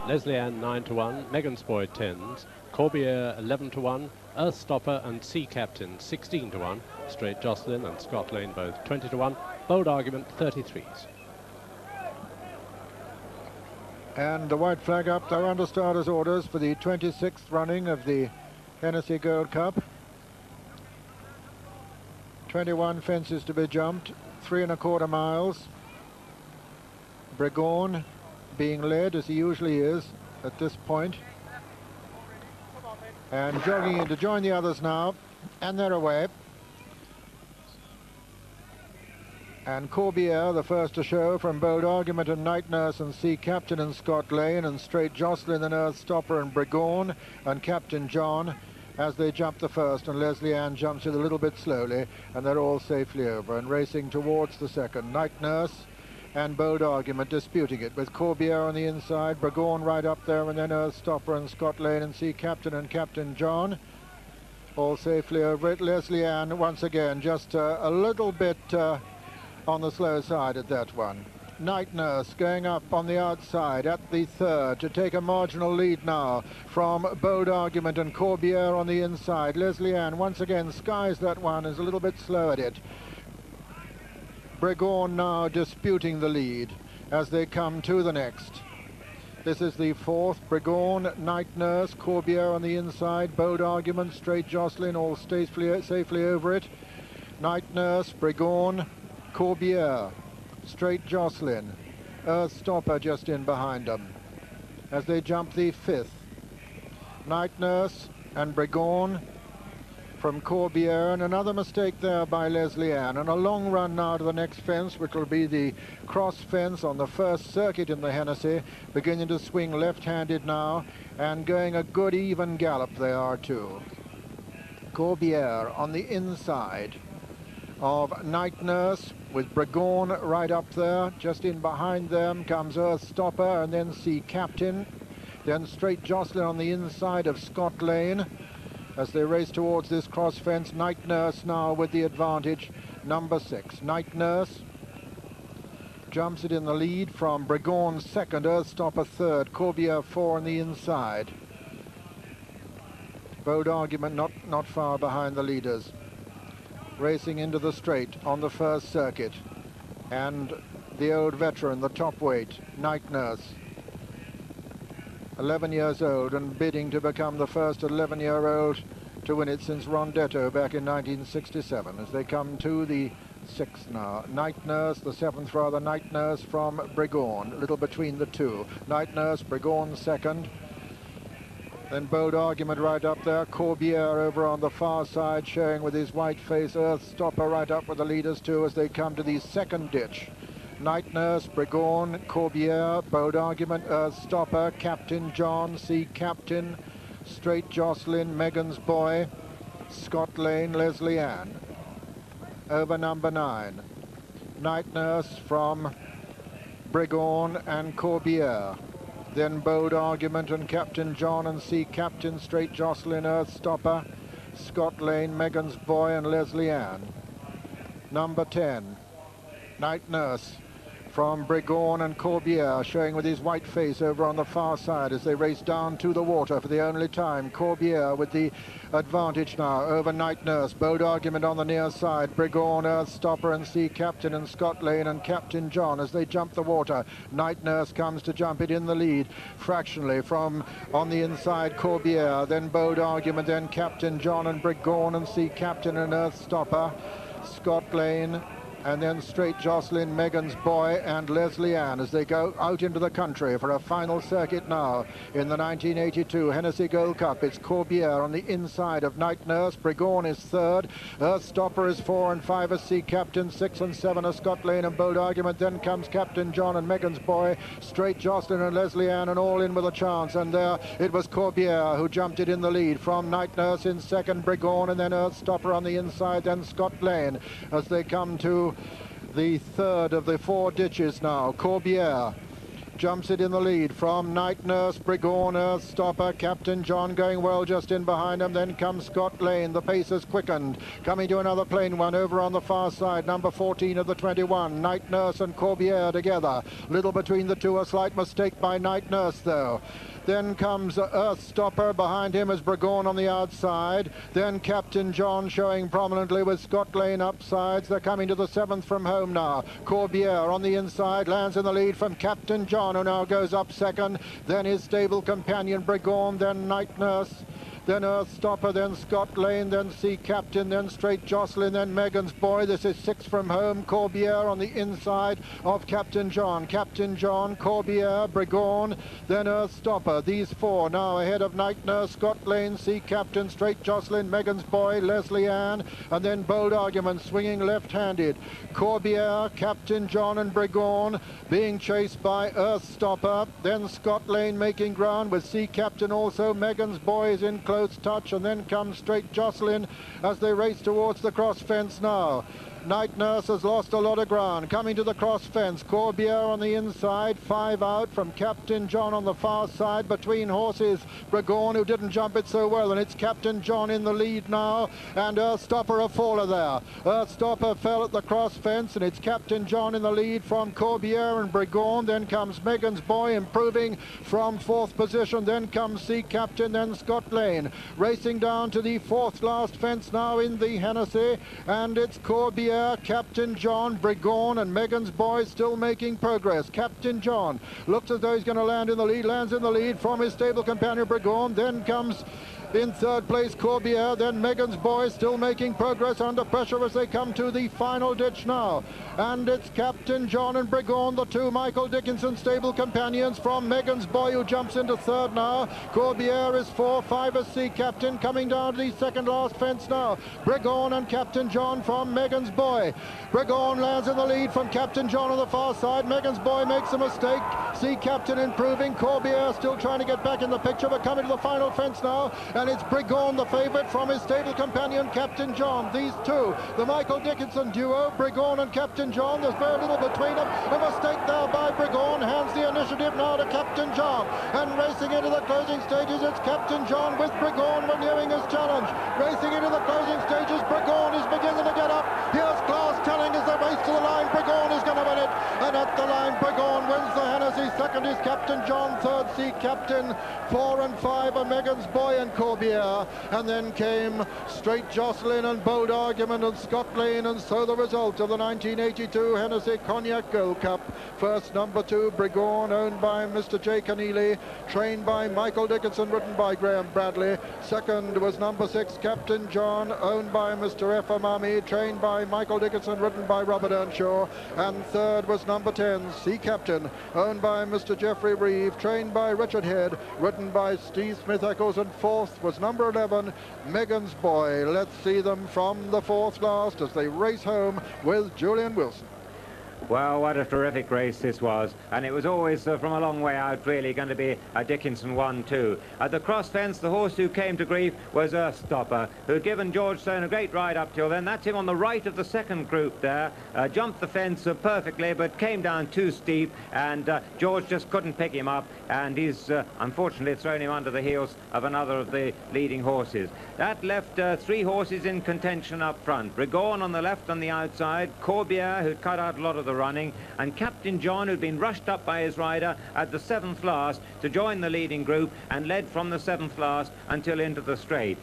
Leslie Ann 9 to 1, Megan's Boy 10s, Corbiere 11 to 1, Earth Stopper and Sea Captain 16 to 1, Straight Jocelyn and Scott Lane both 20 to 1, Bold Argument 33s. And the white flag up, they're under starters' orders for the 26th running of the Hennessy Gold Cup. 21 fences to be jumped, 3 1/4 miles. Bregon being led, as he usually is at this point. And jogging in to join the others now, and they're away. And Corbiere, the first to show, from Bold Argument and Night Nurse and Sea Captain and Scott Lane, and Straight Jocelyn and Earth Stopper and Bregon and Captain John as they jump the first, and Leslie Ann jumps it a little bit slowly, and they're all safely over and racing towards the second. Night Nurse and Bold Argument disputing it, with Corbiere on the inside, Bregon right up there, and then Earth Stopper and Scott Lane and Sea Captain and Captain John all safely over it. Leslie Ann once again just a little bit on the slow side at that one. Night Nurse going up on the outside at the third to take a marginal lead now from Bold Argument and Corbiere on the inside. Leslie Ann once again skies that one, is a little bit slow at it. Bregon now disputing the lead as they come to the next. This is the fourth. Bregon, Night Nurse, Corbiere on the inside, Bold Argument, Straight Jocelyn all safely over it. Night Nurse, Bregon, Corbiere, Straight Jocelyn, Earth Stopper just in behind them as they jump the fifth. Night Nurse and Bregon from Corbiere, and another mistake there by Leslie Ann, and a long run now to the next fence, which will be the cross fence on the first circuit in the Hennessy, beginning to swing left-handed now and going a good even gallop they are too. Corbiere on the inside of Night Nurse, with Bregon right up there. Just in behind them comes Earth Stopper and then Sea Captain. Then Straight Jocelyn on the inside of Scott Lane as they race towards this cross fence. Night Nurse now with the advantage, number 6. Night Nurse jumps it in the lead from Bregon second, Earth Stopper third, Corbiere 4 on the inside. Bold Argument not far behind the leaders. Racing into the straight on the first circuit, and the old veteran, the top weight, Night Nurse, 11 years old and bidding to become the first 11-year-old to win it since Rondetto back in 1967, as they come to the sixth now. Night Nurse, the seventh rather, Night Nurse from Bregon, a little between the two. Night Nurse, Bregon second. Then Bold Argument right up there. Corbiere over on the far side, showing with his white face. Earth Stopper right up with the leaders too as they come to the second ditch. Night Nurse, Bregon, Corbiere, Bold Argument, Earth Stopper, Captain John, Sea Captain, Straight Jocelyn, Megan's Boy, Scott Lane, Leslie Ann. Over number 9. Night Nurse from Bregon and Corbiere. Then Bold Argument and Captain John and Sea Captain, Straight Jocelyn, Earth Stopper, Scott Lane, Megan's Boy and Leslie Ann. Number 10, Night Nurse from Bregon and Corbiere, showing with his white face over on the far side as they race down to the water for the only time. Corbiere with the advantage now over Night Nurse. Bold Argument on the near side. Bregon, Earth Stopper and Sea Captain and Scott Lane and Captain John as they jump the water. Night Nurse comes to jump it in the lead fractionally from on the inside. Corbiere, then Bold Argument, then Captain John and Bregon and Sea Captain and Earth Stopper, Scott Lane, and then Straight Jocelyn, Megan's Boy and Leslie Ann as they go out into the country for a final circuit now in the 1982 Hennessy Gold Cup. It's Corbiere on the inside of Night Nurse. Bregon is third. Earth Stopper is 4 and 5 as Sea Captain. 6 and 7 are Scott Lane and Bold Argument. Then comes Captain John and Megan's Boy, Straight Jocelyn and Leslie Ann, and all in with a chance. And there it was Corbiere who jumped it in the lead from Night Nurse in second, Bregon, and then Earth Stopper on the inside, then Scott Lane as they come to the third of the 4 ditches now. Corbiere jumps it in the lead from Night Nurse, Brigorn, Earth Stopper, Captain John going well just in behind him. Then comes Scott Lane. The pace has quickened. Coming to another plain one over on the far side, number 14 of the 21. Night Nurse and Corbière together. Little between the two, a slight mistake by Night Nurse though. Then comes Earth Stopper. Behind him is Brigorn on the outside. Then Captain John showing prominently with Scott Lane upsides. They're coming to the 7th from home now. Corbière on the inside lands in the lead from Captain John, who now goes up second. Then his stable companion Brigorn, then Night Nurse, then Earth Stopper, then Scott Lane, then Sea Captain, then Straight Jocelyn, then Megan's Boy. This is 6 from home. Corbière on the inside of Captain John. Captain John, Corbière, Brigorn, then Earth Stopper. These 4 now ahead of Night Nurse, Scott Lane, Sea Captain, Straight Jocelyn, Megan's Boy, Leslie Ann, and then Bold Argument swinging left-handed. Corbière, Captain John and Brigorn being chased by Earth Stopper. Then Scott Lane making ground with Sea Captain also. Megan's Boy is in close touch, and then comes Straight Jocelyn as they race towards the cross fence now. Night Nurse has lost a lot of ground. Coming to the cross fence, Corbière on the inside, 5 out from Captain John on the far side. Between horses, Brigorn, who didn't jump it so well, and it's Captain John in the lead now, and Earth Stopper a faller there. Earth Stopper fell at the cross fence, and it's Captain John in the lead from Corbière and Brigorn. Then comes Megan's Boy improving from 4th position. Then comes Sea Captain, then Scott Lane. Racing down to the 4th last fence now in the Hennessy, and it's Corbière, Captain John, Brigorn and Megan's Boy still making progress. Captain John looks as though he's going to land in the lead, lands in the lead from his stable companion Brigorn. Then comes in 3rd place Corbière, then Megan's Boy still making progress under pressure as they come to the final ditch now. And it's Captain John and Brigorn, the 2 Michael Dickinson stable companions from Megan's Boy, who jumps into 3rd now. Corbière is 4, 5 is Sea Captain, coming down to the 2nd last fence now. Brigorn and Captain John from Megan's Boy. Brigorn lands in the lead from Captain John on the far side. Megan's Boy makes a mistake. Sea Captain improving. Corbière still trying to get back in the picture, but coming to the final fence now. And it's Brigorn, the favourite, from his stable companion Captain John. These 2, the Michael Dickinson duo, Brigorn and Captain John. There's very little between them. A mistake there by Brigorn. Hands the initiative now to Captain John. And racing into the closing stages, it's Captain John with Brigorn renewing his challenge. Racing into the closing stages, Brigorn is beginning to get up. Here's Glass telling as they race to the line. Brigorn is going to win it. And at the line, Brigorn wins the Hennessy. 2nd is Captain John. 3rd, Sea Captain. 4 and 5 are Megan's Boy and Corbière. And then came Straight Jocelyn and Bold Argument and Scott Lane. And so the result of the 1982 Hennessy Cognac Gold Cup. First, number 2, Brigorn, owned by Mr. J. Keneally, trained by Michael Dickinson, ridden by Graham Bradley. Second was number 6, Captain John, owned by Mr. F. Amami, trained by Michael Dickinson, ridden by Robert Earnshaw. And third was number 10, Sea Captain, owned by Mr. Geoffrey Reeve, trained by Richard Head, ridden by Steve Smith-Eccles. And fourth was number 11, Megan's Boy. Let's see them from the 4th last as they race home with Julian Wilson. Well, what a terrific race this was, and it was always from a long way out really going to be a Dickinson 1-2. At the cross fence, the horse who came to grief was Earth Stopper, who had given George Stone a great ride up till then. That's him on the right of the second group there. Jumped the fence perfectly, but came down too steep, and George just couldn't pick him up, and he's unfortunately thrown him under the heels of another of the leading horses. That left 3 horses in contention up front. Brigorn on the left on the outside, Corbière, who'd cut out a lot of the running, and Captain John, who'd been rushed up by his rider at the 7th last to join the leading group and led from the 7th last until into the straight.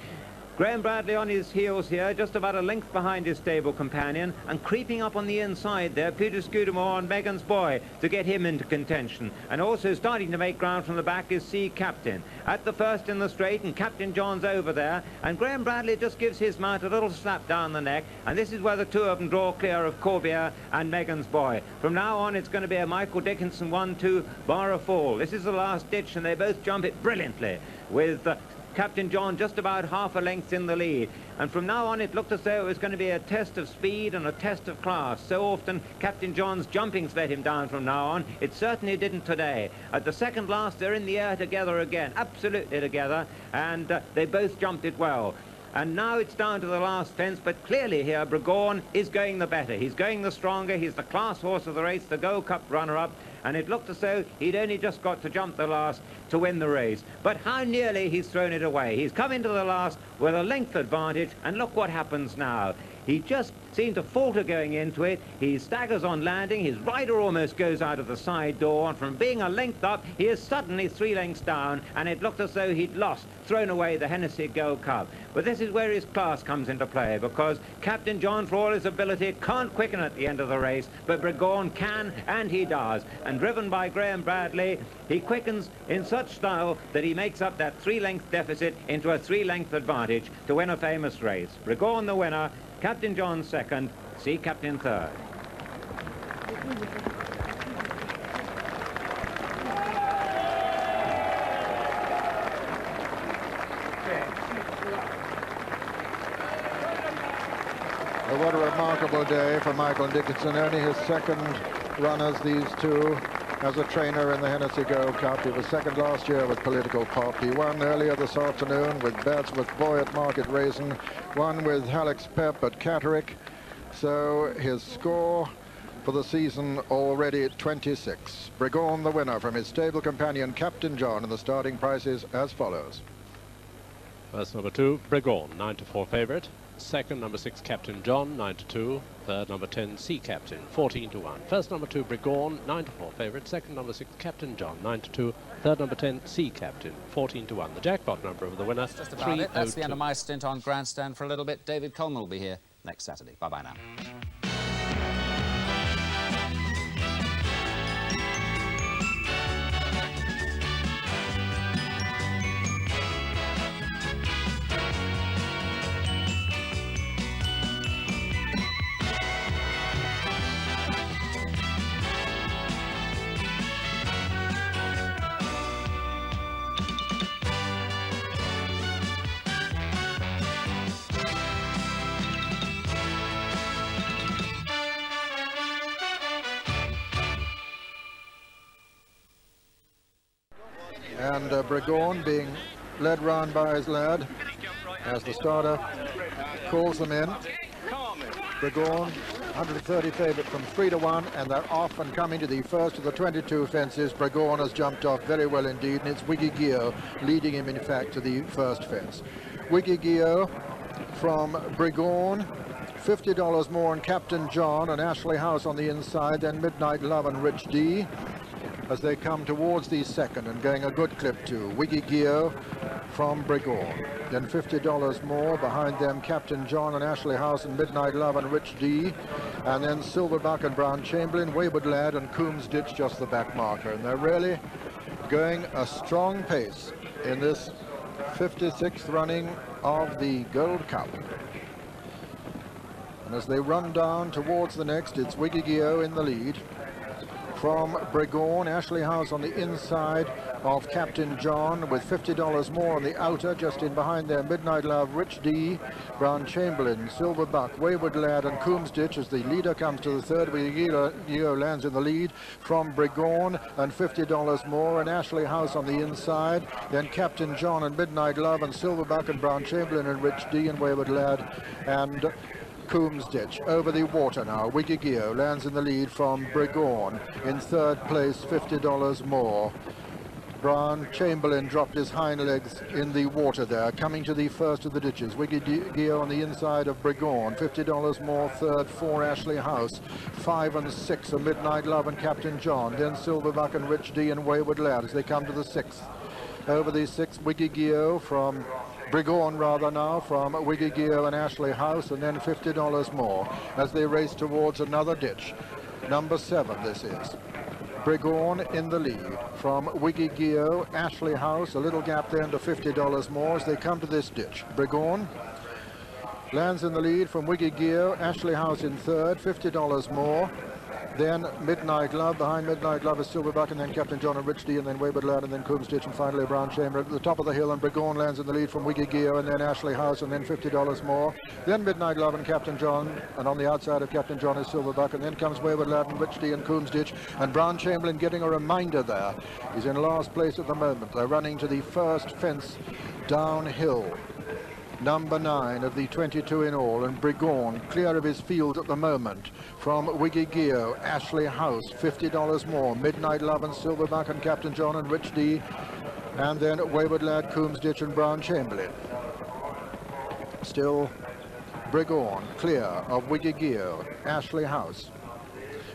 Graham Bradley on his heels here, just about a length behind his stable companion, and creeping up on the inside there, Peter Scudamore and Megan's Boy to get him into contention. And also starting to make ground from the back is Sea Captain. At the first in the straight, and Captain John's over there, and Graham Bradley just gives his mount a little slap down the neck, and this is where the 2 of them draw clear of Corbière and Megan's Boy. From now on, it's going to be a Michael Dickinson 1-2 bar a fall. This is the last ditch, and they both jump it brilliantly, with Captain John just about half a length in the lead. And from now on, it looked as though it was going to be a test of speed and a test of class. So often Captain John's jumpings let him down from now on. It certainly didn't today. At the second last, they're in the air together again, absolutely together, and they both jumped it well. And now it's down to the last fence, but clearly here Brigorn is going the better. He's going the stronger. He's the class horse of the race, the Gold Cup runner-up. and it looked as though he'd only just got to jump the last to win the race. But how nearly he's thrown it away. He's come into the last with a length advantage, and look what happens now. He just seemed to falter going into it. He staggers on landing. His rider almost goes out of the side door, and from being a length up, he is suddenly 3 lengths down, and it looked as though he'd thrown away the Hennessy Gold Cup. But this is where his class comes into play, because Captain John, for all his ability, can't quicken at the end of the race, but Bregon can, and he does. And driven by Graham Bradley, he quickens in such style that he makes up that 3-length deficit into a 3-length advantage to win a famous race. Bregon the winner, Captain John second, Sea Captain third. What a remarkable day for Michael Dickinson. Only his second run as these two as a trainer in the Hennessy Gold Cup. He was second last year with Political Pop. He won earlier this afternoon with Badsworth Boy at Market Raisin, won with Halleck's Pep at Catterick. So his score for the season already at 26. Bregon the winner from his stable companion Captain John, and the starting prices as follows. First, number 2, Bregon, 9-4 favourite. Second, number 6, Captain John, 9-2. Third, number 10, Sea Captain, 14-1. First, number 2, Bregon, 9-4 favourite. Second, number 6, Captain John, 9-2. Third, number 10, Sea Captain, 14-1. The jackpot number of the winner, That's just about it. That's the end of my stint on Grandstand for a little bit. David Coleman will be here next Saturday. Bye-bye now. And Bregon being led round by his lad as the starter calls them in. Bregon, 130 favourite from 3-1, and they're off and coming to the first of the 22 fences. Bregon has jumped off very well indeed, and it's Wiggy Gio leading him, in fact, to the first fence. Wiggy Gio from Bregon, $50 more on Captain John and Ashley House on the inside, then Midnight Love and Rich D as they come towards the second and going a good clip too. Wiggy Gio from Bregon. Then $50 more behind them, Captain John and Ashley House and Midnight Love and Rich D. And then Silverbuck and Brown Chamberlain, Wayward Lad and Coombs Ditch just the back marker. And they're really going a strong pace in this 56th running of the Gold Cup. And as they run down towards the next, it's Wiggy Gio in the lead. From Bregon, Ashley House on the inside of Captain John with $50 more on the outer, just in behind there, Midnight Love, Rich D, Brown Chamberlain, Silverbuck, Wayward Lad and Coombs Ditch as the leader comes to the third. Gio lands in the lead from Bregon and $50 more, and Ashley House on the inside, then Captain John and Midnight Love and Silverbuck and Brown Chamberlain and Rich D and Wayward Lad and Coombs Ditch. Over the water now, Wiggy Gio lands in the lead from Bregon. In third place, $50 more. Brown Chamberlain dropped his hind legs in the water there, coming to the first of the ditches. Wiggy Gio on the inside of Bregon, $50 more. Third, 4 Ashley House. 5 and 6 are Midnight Love and Captain John. Then Silverbuck and Rich D and Wayward Lad as they come to the sixth. Over the sixth, Wiggy Gio from Bregon rather now, from Wiggy Gio and Ashley House, and then $50 more as they race towards another ditch. Number 7 this is. Bregon in the lead from Wiggy Gio, Ashley House, a little gap then to $50 more as they come to this ditch. Bregon lands in the lead from Wiggy Gio, Ashley House in third, $50 more. Then Midnight Love, behind Midnight Love is Silverbuck, and then Captain John and Rich D, and then Wayward Lad, and then Coombs Ditch, and finally Brown Chamberlain at the top of the hill, and Bregon lands in the lead from Wiggy Gio, and then Ashley House, and then $50 more. Then Midnight Love and Captain John, and on the outside of Captain John is Silverbuck, and then comes Wayward Lad and Rich D and Coombs Ditch, and Brown Chamberlain getting a reminder there. He's in last place at the moment. They're running to the first fence downhill. number 9 of the 22 in all, and Brigon clear of his field at the moment from Wiggy-Geo, Ashley House, $50 more, Midnight Love and Silverback and Captain John and Rich D, and then Wayward Lad, Coombs Ditch and Brown Chamberlain. Still Brigon clear of Wiggy-Geo, Ashley House,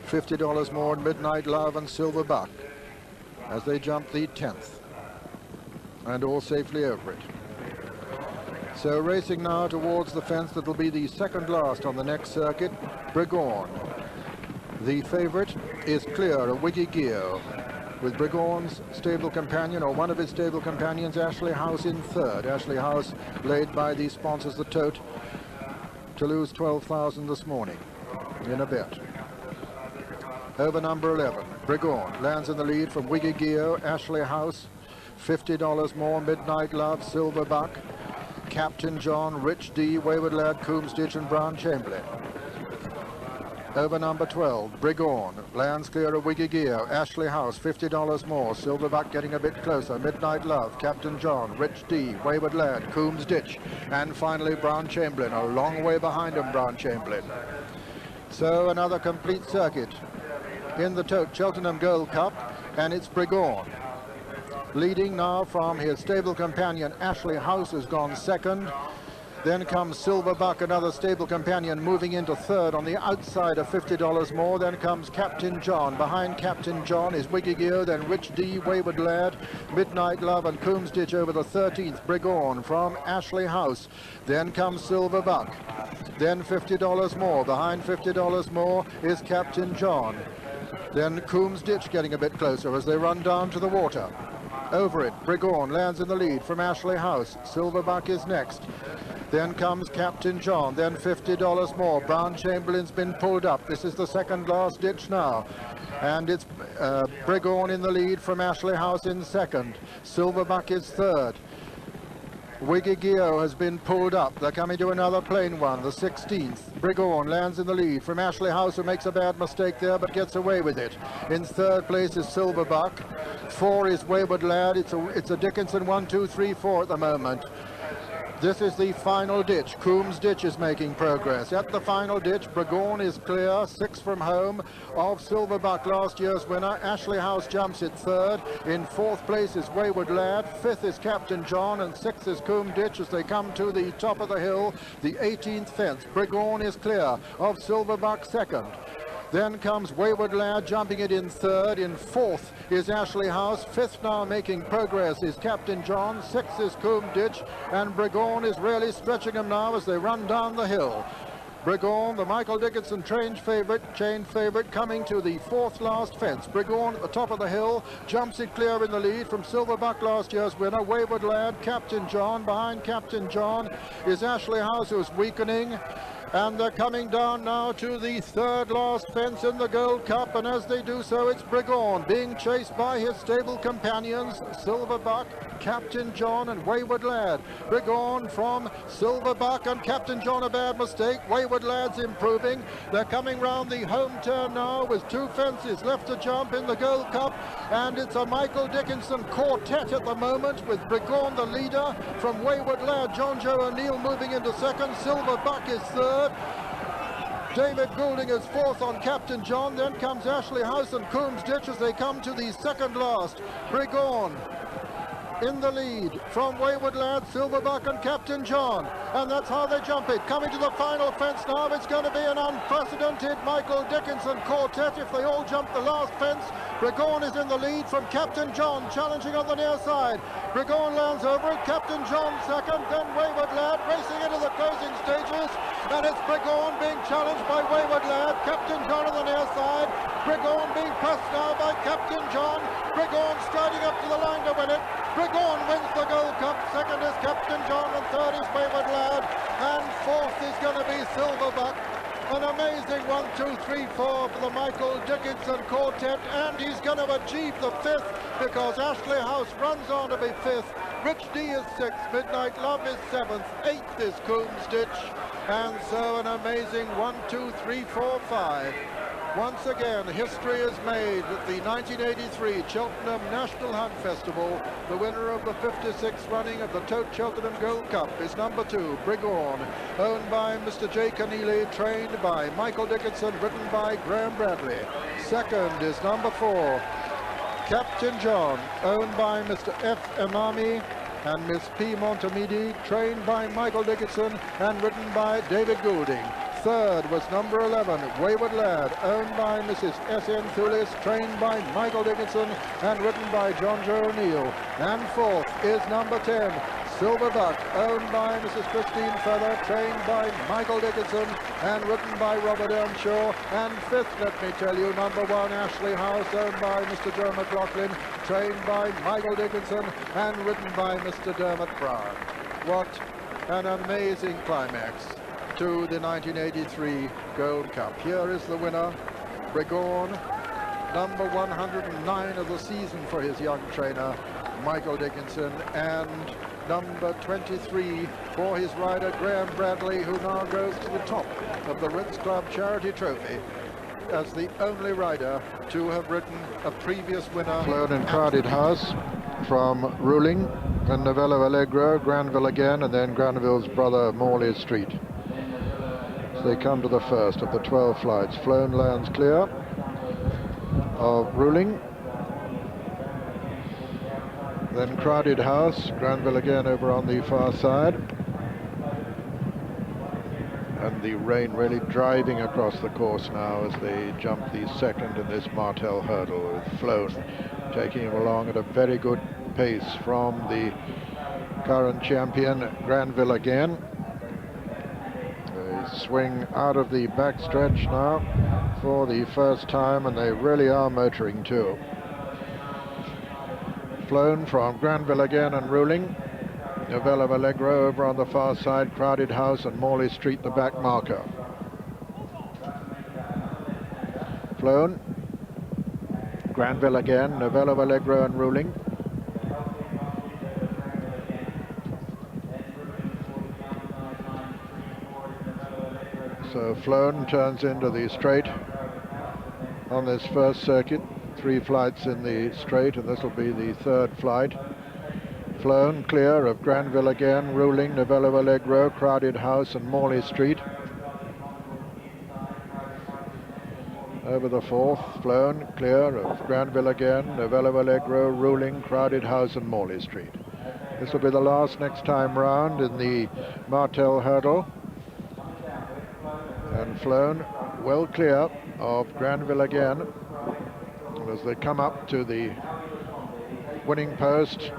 $50 more, Midnight Love and Silverback as they jump the 10th and all safely over it. So racing now towards the fence that will be the second last on the next circuit, Brigon. The favourite is clear of Wiggy-Geo, with Brigon's stable companion, or one of his stable companions, Ashley House, in third. Ashley House laid by the sponsors the tote to lose 12,000 this morning in a bet. Over number 11, Brigon lands in the lead from Wiggy-Geo, Ashley House, $50 more, Midnight Love, Silverbuck, Captain John, Rich D, Wayward Lad, Coombs Ditch and Brown Chamberlain. Over number 12, Brigon lands clear of Wiggy-Geo, Ashley House, $50 more, Silverbuck getting a bit closer, Midnight Love, Captain John, Rich D, Wayward Lad, Coombs Ditch, and finally Brown Chamberlain, a long way behind him, Brown Chamberlain. So another complete circuit in the tote Cheltenham Gold Cup, and it's Brigon leading now from his stable companion. Ashley House has gone second. Then comes Silverbuck, another stable companion, moving into third on the outside of $50 more. Then comes Captain John. Behind Captain John is Wiggy-Geo, then Rich D, Wayward Lad, Midnight Love and Coombs Ditch over the 13th. Brigon from Ashley House. Then comes Silverbuck. Then $50 more. Behind $50 more is Captain John. Then Coombs Ditch getting a bit closer as they run down to the water. Over it, Brigon lands in the lead from Ashley House. Silverbuck is next. Then comes Captain John, then $50 more. Brown Chamberlain's been pulled up. This is the second last ditch now. And it's Brigon in the lead from Ashley House in second. Silverbuck is third. Wiggy-Geo has been pulled up. They're coming to another plain one, the 16th. Brigon lands in the lead from Ashley House, who makes a bad mistake there but gets away with it. In third place is Silverbuck. 4 is Wayward Lad. It's a Dickinson 1, 2, 3, 4 at the moment. This is the final ditch. Coombs Ditch is making progress. At the final ditch, Brigon is clear, 6 from home, of Silverbuck, last year's winner. Ashley House jumps it third. In fourth place is Wayward Lad. 5th is Captain John, and 6th is Coombs Ditch as they come to the top of the hill, the 18th fence. Brigon is clear of Silverbuck second. Then comes Wayward Lad jumping it in third. In fourth is Ashley House. 5th now making progress is Captain John. 6th is Coombs Ditch. And Brigon is really stretching them now as they run down the hill. Brigon, the Michael Dickinson chain favourite, coming to the 4th last fence. Brigon at the top of the hill, jumps it clear in the lead from Silverbuck, last year's winner. Wayward Lad, Captain John. Behind Captain John is Ashley House, who's weakening. And they're coming down now to the 3rd last fence in the Gold Cup, and as they do so, it's Brigon being chased by his stable companions, Silverbuck, Captain John and Wayward Lad. Brigon from Silverbuck and Captain John, a bad mistake. Wayward Lad's improving. They're coming round the home turn now with 2 fences left to jump in the Gold Cup, and it's a Michael Dickinson quartet at the moment, with Brigon the leader from Wayward Lad. John Joe O'Neill moving into second. Silverbuck is third. David Goulding is 4th on Captain John. Then comes Ashley House and Coombs Ditch as they come to the second last. Brigon in the lead from Wayward Lad, Silverbuck and Captain John. And that's how they jump it. Coming to the final fence now, it's going to be an unprecedented Michael Dickinson quartet if they all jump the last fence. Brigon is in the lead from Captain John, challenging on the near side. Brigon lands over it, Captain John second, then Wayward Lad racing into the closing stages. And it's Brigon being challenged by Wayward Lad, Captain John on the near side. Brigon being pressed now by Captain John. Brigon striding up to the line to win it. Brigon wins the Gold Cup. Second is Captain John and third is Wayward Lad. And fourth is going to be Silverbuck. An amazing 1, 2, 3, 4 for the Michael Dickinson quartet, and he's going to achieve the 5th because Ashley House runs on to be 5th. Rich D is 6th, Midnight Love is 7th, 8th is Coombs Ditch, and so an amazing 1, 2, 3, 4, 5. Once again, history is made at the 1983 Cheltenham National Hunt Festival. The winner of the 56th running of the Tote Cheltenham Gold Cup is number 2, Brigorn, owned by Mr. J. Keneally, trained by Michael Dickinson, ridden by Graham Bradley. Second is number 4, Captain John, owned by Mr. F. Imami and Miss P. Montemidi, trained by Michael Dickinson and ridden by David Goulding. Third was number 11, Wayward Lad, owned by Mrs. S.N. Thulis, trained by Michael Dickinson and ridden by John Joe O'Neill. And fourth is number 10, Silver Buck, owned by Mrs. Christine Feather, trained by Michael Dickinson and ridden by Robert Earnshaw. And fifth, let me tell you, number 1, Ashley House, owned by Mr. Joe McLaughlin, trained by Michael Dickinson and ridden by Mr. Dermot Brown. What an amazing climax to the 1983 Gold Cup. Here is the winner, Brigorn, number 109 of the season for his young trainer, Michael Dickinson, and number 23 for his rider, Graham Bradley, who now goes to the top of the Ritz Club Charity Trophy as the only rider to have ridden a previous winner. Flown in Crowded House from Ruling, and Novello Allegro, Granville again, and then Granville's brother, Morley Street. They come to the first of the 12 flights. Flown lands clear of Ruling. Then Crowded House, Granville again over on the far side. And the rain really driving across the course now as they jump the second in this Martel hurdle, with Flown taking him along at a very good pace from the current champion, Granville again. Swing out of the backstretch now for the first time, and they really are motoring too. Flown from Granville again and Ruling. Novello Allegro over on the far side, Crowded House and Morley Street the back marker. Flown, Granville again, Novello Allegro and Ruling. So Flown turns into the straight on this first circuit. 3 flights in the straight, and this will be the third flight. Flown clear of Granville again, Ruling, Novello Allegro, Crowded House and Morley Street. Over the fourth, Flown clear of Granville again, Novello Allegro, Ruling, Crowded House and Morley Street. This will be the last next time round in the Martel hurdle. And Flown well clear of Granville again. And as they come up to the winning post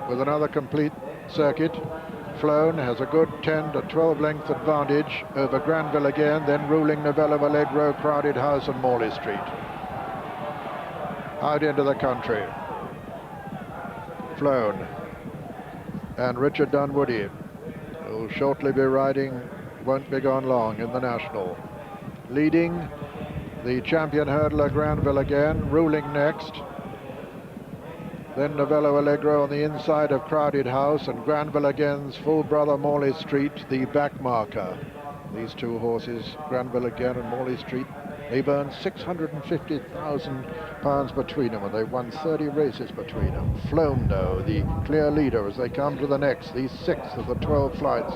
with another complete circuit, Flown has a good 10 to 12 length advantage over Granville again, then Ruling, Novello Allegro, Crowded House and Morley Street. Out into the country. Flown and Richard Dunwoody, who will shortly be riding, won't be gone long, in the National. Leading the champion hurdler Granville again, Ruling next. Then Novello Allegro on the inside of Crowded House, and Granville again's full brother Morley Street, the back marker. These two horses, Granville again and Morley Street, they burn £650,000 between them, and they've won 30 races between them. Flown, though, the clear leader as they come to the next, the 6th of the 12 flights.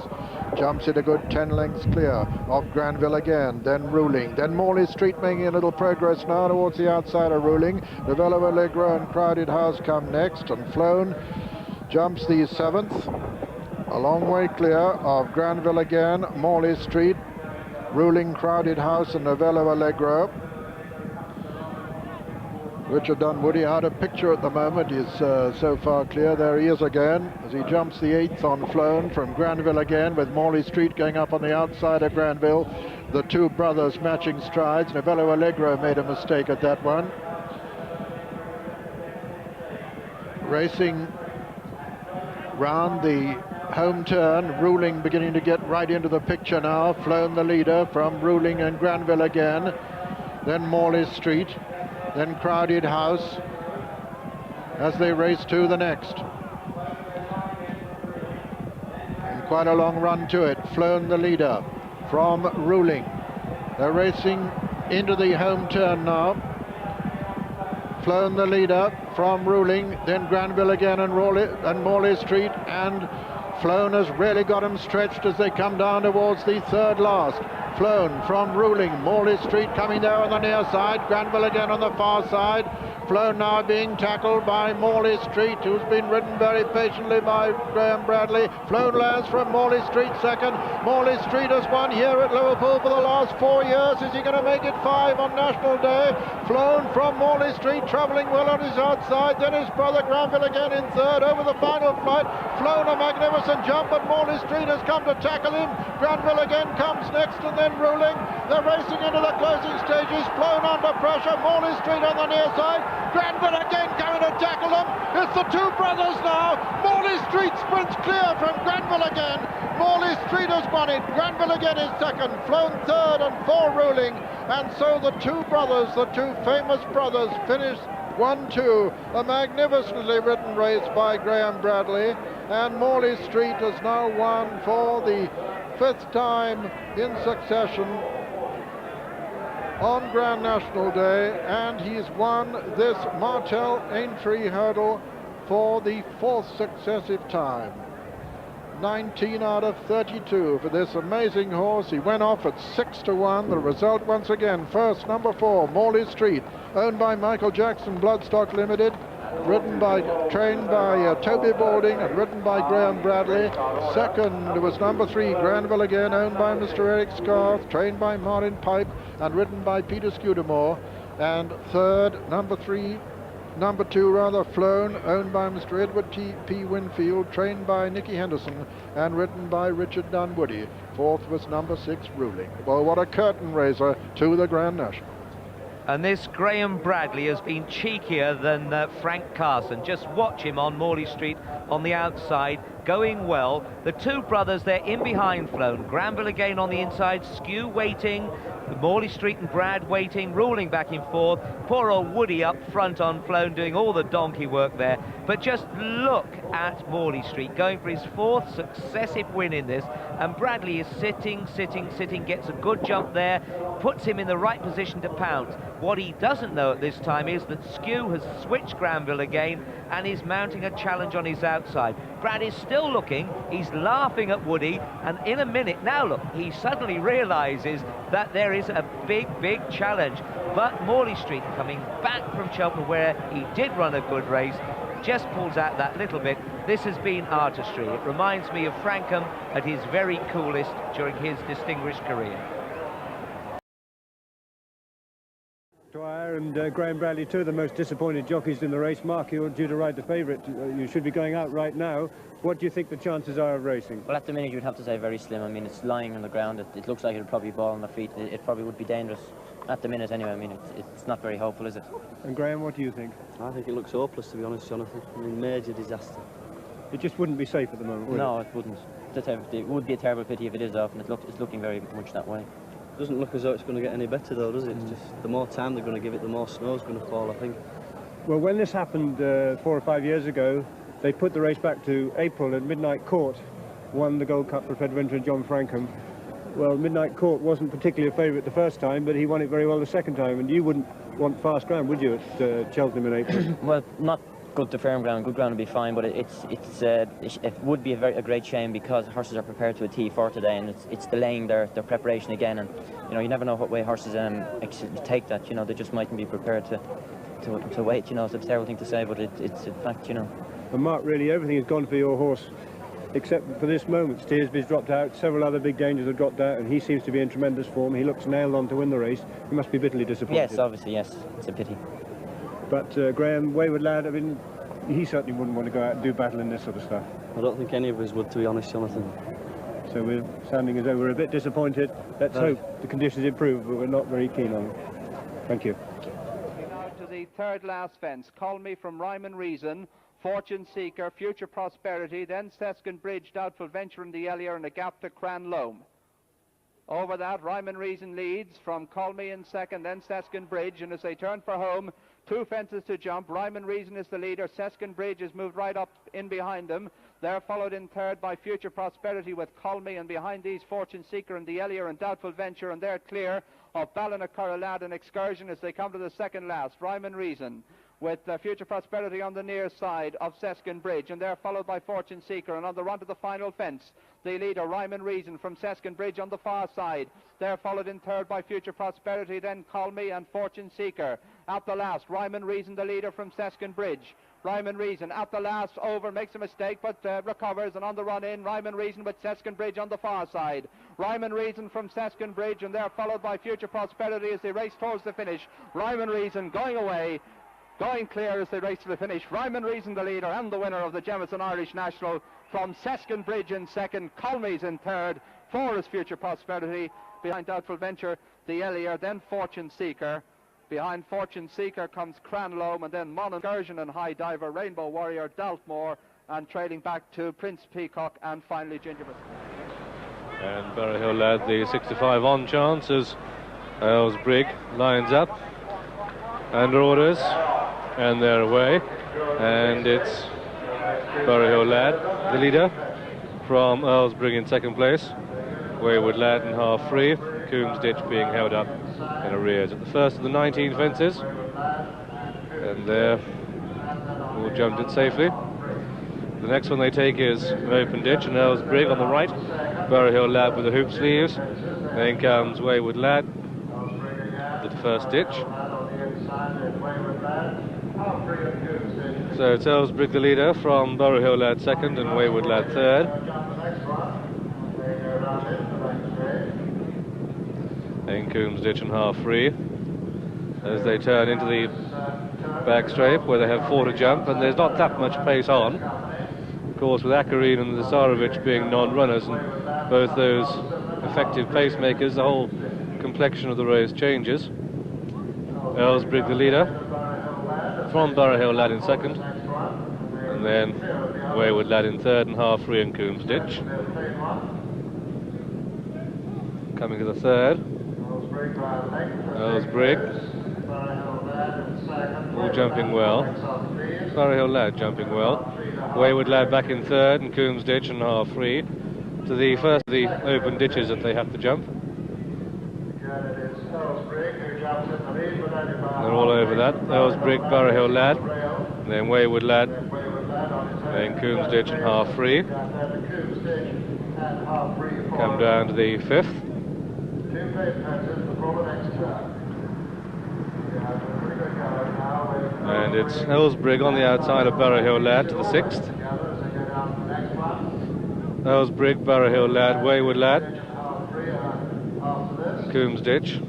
Jumps it a good 10 lengths clear of Granville again, then Ruling, then Morley Street making a little progress now towards the outside of Ruling. Novello Allegro and Crowded House come next, and Flown jumps the 7th, a long way clear of Granville again, Morley Street, Ruling, Crowded House and Novello Allegro. Richard Dunwoody out of picture at the moment. He's so far clear. There he is again as he jumps the 8th on Flown from Granville again, with Morley Street going up on the outside of Granville. The two brothers matching strides. Novello Allegro made a mistake at that one. Racing round the home turn, Ruling beginning to get right into the picture now. Flown the leader from Ruling and Granville again, then Morley Street, then Crowded House as they race to the next. And quite a long run to it. Flown the leader from Ruling. They're racing into the home turn now. Flown the leader from Ruling, then Granville again and Morley Street, and Flown has really got him stretched as they come down towards the third last. Flown from Ruling, Morley Street coming there on the near side, Granville again on the far side. Flown now being tackled by Morley Street, who's been ridden very patiently by Graham Bradley. Flown lands from Morley Street second. Morley Street has won here at Liverpool for the last 4 years. Is he going to make it 5 on National Day? Flown from Morley Street, travelling well on his outside. Then his brother Granville again in third over the final flight. Flown a magnificent jump, but Morley Street has come to tackle him. Granville again comes next, and then Ruling. They're racing into the closing stages. Flown under pressure. Morley Street on the near side. Granville again coming to tackle them. It's the two brothers now. Morley Street sprints clear from Granville again. Morley Street has won it. Granville again is second. Flown third and 4 Ruling. And so the two brothers, the two famous brothers, finished 1-2. A magnificently ridden race by Graham Bradley. And Morley Street has now won for the 5th time in succession on Grand National Day, and he's won this Martel Aintree hurdle for the 4th successive time. 19 out of 32 for this amazing horse. He went off at 6-1. The result once again, first number 4, Morley Street, owned by Michael Jackson Bloodstock Limited, trained by Toby Balding and ridden by Graham Bradley. Second was number 3, Granville again, owned by Mr. Eric Scarth, trained by Martin Pipe and ridden by Peter Scudamore. And third, number 2, Flown, owned by Mr. Edward P. Winfield, trained by Nicky Henderson and ridden by Richard Dunwoody. Fourth was number 6, Ruling. Well, what a curtain raiser to the Grand National. And this Graham Bradley has been cheekier than Frank Carson. Just watch him on Morley Street on the outside, going well. The two brothers, they're in behind Flown. Granville again on the inside, Skew waiting. Morley Street and Brad waiting, Ruling back in fourth. Poor old Woody up front on Flown, doing all the donkey work there. But just look at Morley Street, going for his 4th successive win in this. And Bradley is sitting, gets a good jump there, puts him in the right position to pounce. What he doesn't know at this time is that Skew has switched Granville again and is mounting a challenge on his outside. Brad is still looking, he's laughing at Woody, and in a minute, now look, he suddenly realises that there is a big challenge. But Morley Street, coming back from Cheltenham where he did run a good race, just pulls out that little bit. This has been artistry. It reminds me of Frankham at his very coolest during his distinguished career. Dwyer and Graham Bradley, two of the most disappointed jockeys in the race. Mark, you're due to ride the favourite. You should be going out right now. What do you think the chances are of racing? Well, at the minute you'd have to say very slim. I mean, it's lying on the ground. It looks like it'll probably ball on the feet. It probably would be dangerous. At the minute anyway, I mean, it's not very hopeful, is it? And Graham, what do you think? I think it looks hopeless, to be honest, Jonathan. I mean, major disaster. It just wouldn't be safe at the moment, would No, it? it wouldn't. It would be a terrible pity if it is off, and it's looking very much that way. It doesn't look as though it's going to get any better, though, does it? It's just the more time they're going to give it, the more snow's going to fall, I think. Well, when this happened 4 or 5 years ago, they put the race back to April, and Midnight Court won the Gold Cup for Fred Winter and John Frankham. Well, Midnight Court wasn't particularly a favourite the first time, but he won it very well the second time, and you wouldn't want fast ground, would you, at Cheltenham in April? Well, not good to firm ground. Good ground would be fine, but it would be a great shame because horses are prepared to a T for today, and it's delaying their preparation again. And you never know what way horses take that. They just mightn't be prepared to wait. So it's a terrible thing to say, but it's a fact. And Mark, really, everything has gone for your horse, except for this moment. Steersby's dropped out, several other big dangers have dropped out, and he seems to be in tremendous form. He looks nailed on to win the race. He must be bitterly disappointed. Yes, obviously, yes. It's a pity. But Graham, wayward lad, I mean, he certainly wouldn't want to go out and do battle in this sort of stuff. I don't think any of us would, to be honest, Jonathan. So we're sounding as though we're a bit disappointed. Let's hope the conditions improve, but we're not very keen on it. Thank you. Now to the third last fence. Call Me from Rhyme and Reason, Fortune Seeker, Future Prosperity, then Seskin Bridge, Doubtful Venture in the Ellier, and a gap to Cran Loam. Over that, Rhyme and Reason leads from Call Me in second, then Seskin Bridge, and as they turn for home, 2 fences to jump. Rhyme and Reason is the leader. Seskin Bridge has moved right up in behind them. They're followed in third by Future Prosperity with Call Me, and behind these Fortune Seeker and the Ellier and Doubtful Venture, and they're clear of Ballinacurralad and Excursion as they come to the second last. Ryman Reason with Future Prosperity on the near side of Seskin Bridge, and they're followed by Fortune Seeker, and on the run to the final fence, the leader, Ryman Reason from Seskin Bridge on the far side. They're followed in third by Future Prosperity, then Call Me and Fortune Seeker. At the last, Ryman Reason, the leader from Seskin Bridge. Ryman Reason at the last, over, makes a mistake, but recovers, and on the run in, Ryman Reason with Seskin Bridge on the far side. Ryman Reason from Seskin Bridge, and they're followed by Future Prosperity as they race towards the finish. Ryman Reason going away, going clear as they race to the finish. Ryman Reason the leader and the winner of the Jemison Irish National from Seskin Bridge in second. Colmey's in third. 4 is Future Prosperity. Behind Doubtful Venture, the Ellier, then Fortune Seeker. Behind Fortune Seeker comes Cranlome, and then Mon Excursion and High Diver, Rainbow Warrior, Daltmore, and trailing back to Prince Peacock, and finally Gingerbread. And Berryhill Lad, the 65 on chance as Earlsbrigg lines up under orders, and they're away, and it's Berryhill Lad, the leader, from Earlsbrigg in second place, Wayward Lad in half free, Coombs Ditch being held up in arrears at the first of the 19 fences, and they're all jumped it safely. The next one they take is an open ditch, and Earlsbrigg on the right, Berryhill Lad with the hoop sleeves, then comes Wayward Lad at the first ditch. So it's Earlsbrigg the leader from Berryhill Lad second and Wayward Lad third. Then Coombs Ditch and half free as they turn into the back straight where they have 4 to jump, and there's not that much pace on. Of course, with Akareen and Zasarovic being non-runners and both those effective pacemakers, the whole complexion of the race changes. Earlsbrigg the leader from Berryhill Lad in second, and then Wayward Lad in third and half free in Coombs Ditch. Coming to the third, Earlsbrigg, all jumping well. Berryhill Lad jumping well. Wayward Lad back in third and Coombs Ditch and half free to the first of the open ditches that they have to jump. They're all over that. Earlsbrigg, Berryhill Lad, then Wayward Lad, then Coombs Ditch and half free. Come down to the fifth. And it's Earlsbrigg on the outside of Berryhill Lad to the sixth. Earlsbrigg, Berryhill Lad, Wayward Lad, Coombs Ditch,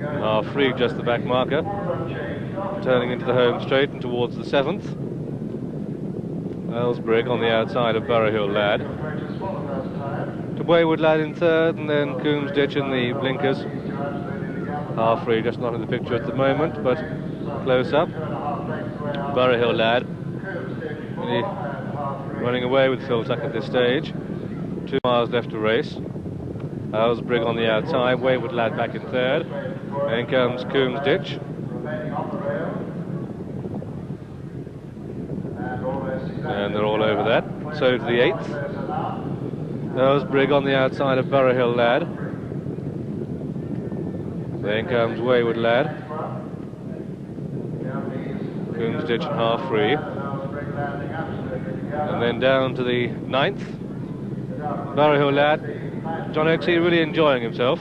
half free, just the back marker, turning into the home straight and towards the seventh. Earlsbrigg on the outside of Berryhill Lad, to Wayward Lad in third, and then Coombs Ditch in the blinkers. Half free, just not in the picture at the moment, but close up. Berryhill Lad really running away with Phil Tuck at this stage. 2 miles left to race. Earlsbrigg on the outside, Wayward Lad back in third. Then comes Coombs Ditch. And they're all over that. So to the eighth. Earlsbrigg on the outside of Berryhill Lad. Then comes Wayward Lad. Coombs Ditch and half free. And then down to the ninth. Berryhill Lad. John Oaksey really enjoying himself.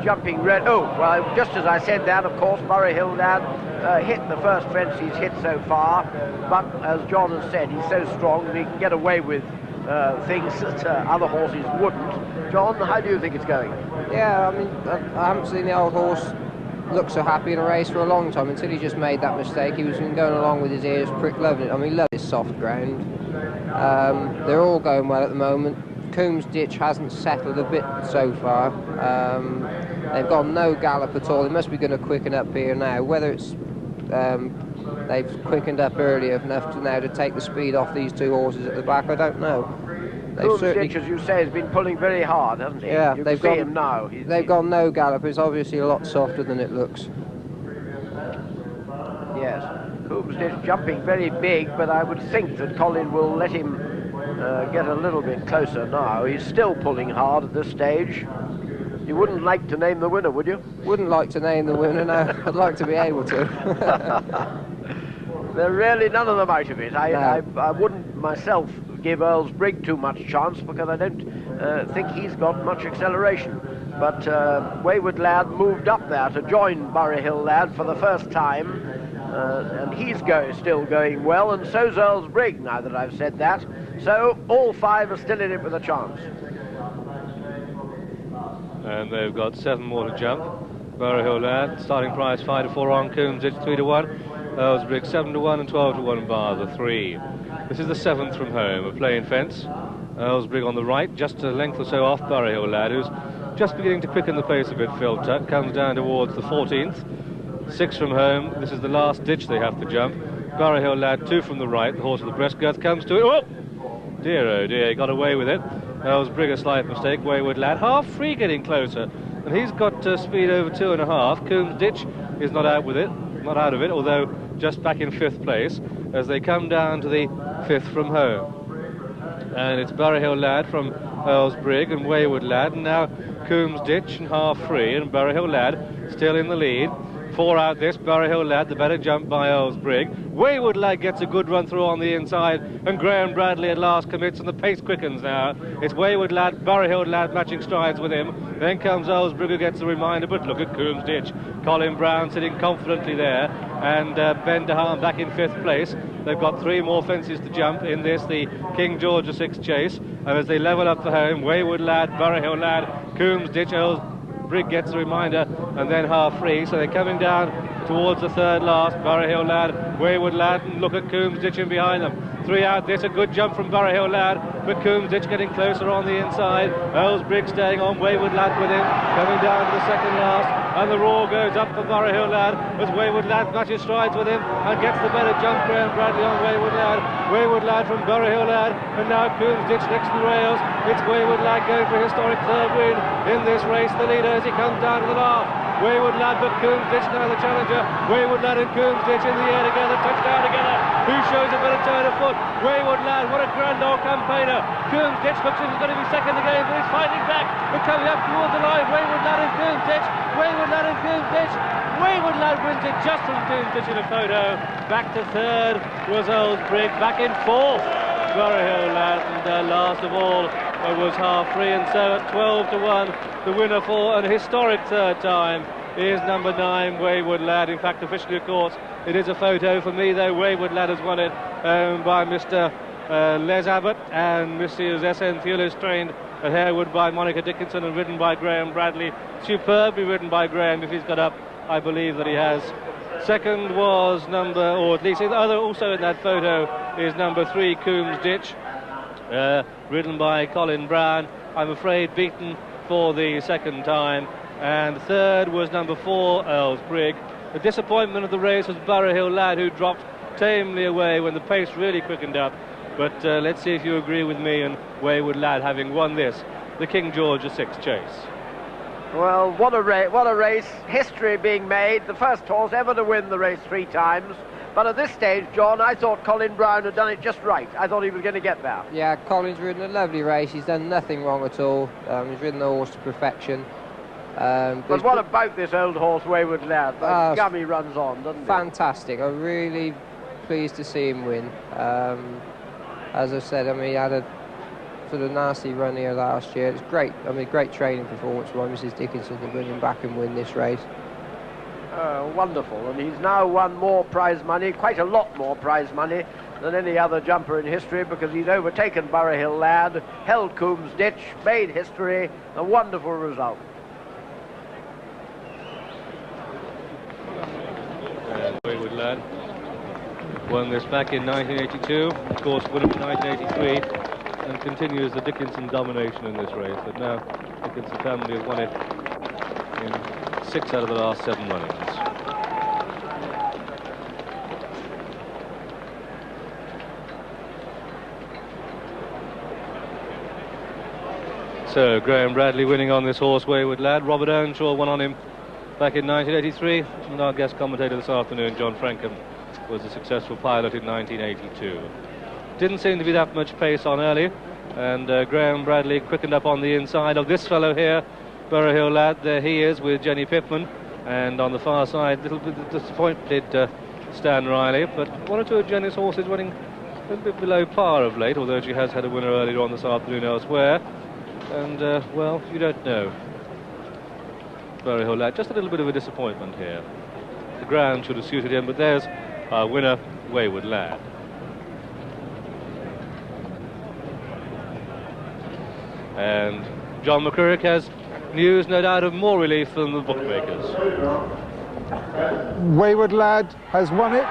Jumping red. Oh, well, just as I said that, of course, Berryhill Lad hit the first fence he's hit so far, but as John has said, he's so strong that he can get away with things that other horses wouldn't. John, how do you think it's going? Yeah, I mean, I haven't seen the old horse look so happy in a race for a long time until he just made that mistake. He was been going along with his ears, loving it. I mean, he loves his soft ground. They're all going well at the moment. Coombs Ditch hasn't settled a bit so far. They've got no gallop at all. They must be going to quicken up here now. Whether it's they've quickened up early enough to now to take the speed off these 2 horses at the back, I don't know. Coombs Ditch, as you say, has been pulling very hard, hasn't he? Yeah, you can see him now. They've got no gallop. It's obviously a lot softer than it looks. Yes, Coombs Ditch jumping very big, but I would think that Colin will let him get a little bit closer now. He's still pulling hard at this stage. You wouldn't like to name the winner, would you? Wouldn't like to name the winner, no. I'd like to be able to. They're really none of them out of it. No. I wouldn't myself give Earl's Brig too much chance because I don't think he's got much acceleration. But Wayward Lad moved up there to join Bury Hill Lad for the first time, and he's still going well, and so's Earl's Brig, now that I've said that. So all five are still in it with a chance. And they've got 7 more to jump. Bury Hill Lad, starting price 5 to 4 on, Coombs Ditch 3 to 1, Earl's Brig 7 to 1 and 12 to 1 bar the 3. This is the 7th from home, a plain fence. Earl's Brig on the right, just a length or so off Bury Hill Lad, who's just beginning to quicken the pace a bit. Phil Tuck comes down towards the 14th. 6 from home, this is the last ditch they have to jump. Bury Hill Lad 2 from the right, the horse with the breast girth comes to it. Oh dear, he got away with it. Earl's Brig a slight mistake. Wayward Lad half free, getting closer, and he's got speed over 2.5. Coombs Ditch is not out of it, although just back in 5th place as they come down to the 5th from home. And it's Bury Hill Lad from Earl's Brig and Wayward Lad, and now Coombs Ditch and half free, and Bury Hill Lad still in the lead. 4 out this, Bury Hill Lad, the better jump by Earl's Brig. Wayward Lad gets a good run through on the inside, and Graham Bradley at last commits, and the pace quickens now. It's Wayward Lad, Bury Hill Lad matching strides with him. Then comes Earl's Brig, who gets the reminder, but look at Coombs Ditch. Colin Brown sitting confidently there, and Ben DeHaan back in 5th place. They've got 3 more fences to jump in this, the King George VI chase, and as they level up for home, Wayward Lad, Bury Hill Lad, Coombs Ditch, Earl's Brig gets the reminder, and then half free, so they're coming down towards the 3rd last. Bury Hill Lad, Wayward Lad, and look at Coombs Ditch in behind them. 3 out this, a good jump from Bury Hill Lad, but Coombs Ditch getting closer on the inside. Earl's Brig staying on, Wayward Lad with him, coming down to the 2nd last, and the roar goes up for Bury Hill Lad as Wayward Lad matches strides with him and gets the better jump. Graham Bradley on Wayward Lad. Wayward Lad from Bury Hill Lad, and now Coombs Ditch next to the rails. It's Wayward Lad going for a historic 3rd win in this race, the leader as he comes down to the last. Wayward Lad, but Coombs Ditch now the challenger. Wayward Lad and Coombs Ditch in the air together, touchdown together. Who shows a better turn of foot? Wayward Lad, what a grand old campaigner. Coombs Ditch looks like he's going to be second again, but he's fighting back. We're coming up towards the line. Wayward Lad and Coombs Ditch. Wayward Lad and Coombs Ditch. Wayward Lad wins it just from Coombs Ditch in a photo. Back to 3rd was Earl's Brig. Back in 4th, Bury Hill Lad, and last of all was half free, and so at 12 to 1, the winner for an historic 3rd time is number 9, Wayward Lad. In fact, officially, of course, it is a photo for me, though. Wayward Lad has won it by Mr. Les Abbott and Mrs. S.N. Thewlis, trained at Harewood by Monica Dickinson and ridden by Graham Bradley. Superbly ridden by Graham. If he's got up, I believe that he has. 2nd was or at least also in that photo is number 3, Coombs Ditch, ridden by Colin Brown. I'm afraid beaten for the 2nd time. And 3rd was number 4, Earl's Brig. The disappointment of the race was Bury Hill Lad, who dropped tamely away when the pace really quickened up. But let's see if you agree with me and Wayward Lad having won this, the King George VI chase. Well, what a race, history being made, the first horse ever to win the race 3 times. But at this stage, John, I thought Colin Brown had done it just right. I thought he was going to get there. Yeah, Colin's ridden a lovely race. He's done nothing wrong at all. He's ridden the horse to perfection. But what about this old horse, Wayward Lad? The gummy runs on, doesn't it? Fantastic. I'm really pleased to see him win. As I said, I mean, he had a sort of nasty run here last year. It's great. I mean, great training performance by Mrs. Dickinson to bring him back and win this race. Wonderful. And he's now won more prize money, quite a lot more prize money than any other jumper in history, because he's overtaken Bury Hill Lad, held Coombs Ditch, made history. A wonderful result. Wayward Lad won this back in 1982, of course won it in 1983, and continues the Dickinson domination in this race. But now Dickinson family have won it in 6 out of the last 7 runnings. So Graham Bradley winning on this horse, Wayward Lad. Robert Earnshaw won on him back in 1983, and our guest commentator this afternoon, John Frankham, was a successful pilot in 1982. didn't seem to be that much pace on early, and Graham Bradley quickened up on the inside of this fellow here, Borough Hill lad. There he is with Jenny Pitman, and on the far side, a little bit disappointed Stan Riley, but one or two of Jenny's horses running a little bit below par of late, although she has had a winner earlier on this afternoon elsewhere, and well, you don't know. Borough Hill lad, just a little bit of a disappointment here. The ground should have suited him, but there's our winner, Wayward Lad. And John McCurrick has news, no doubt, of more relief than the bookmakers. Wayward Lad has won it.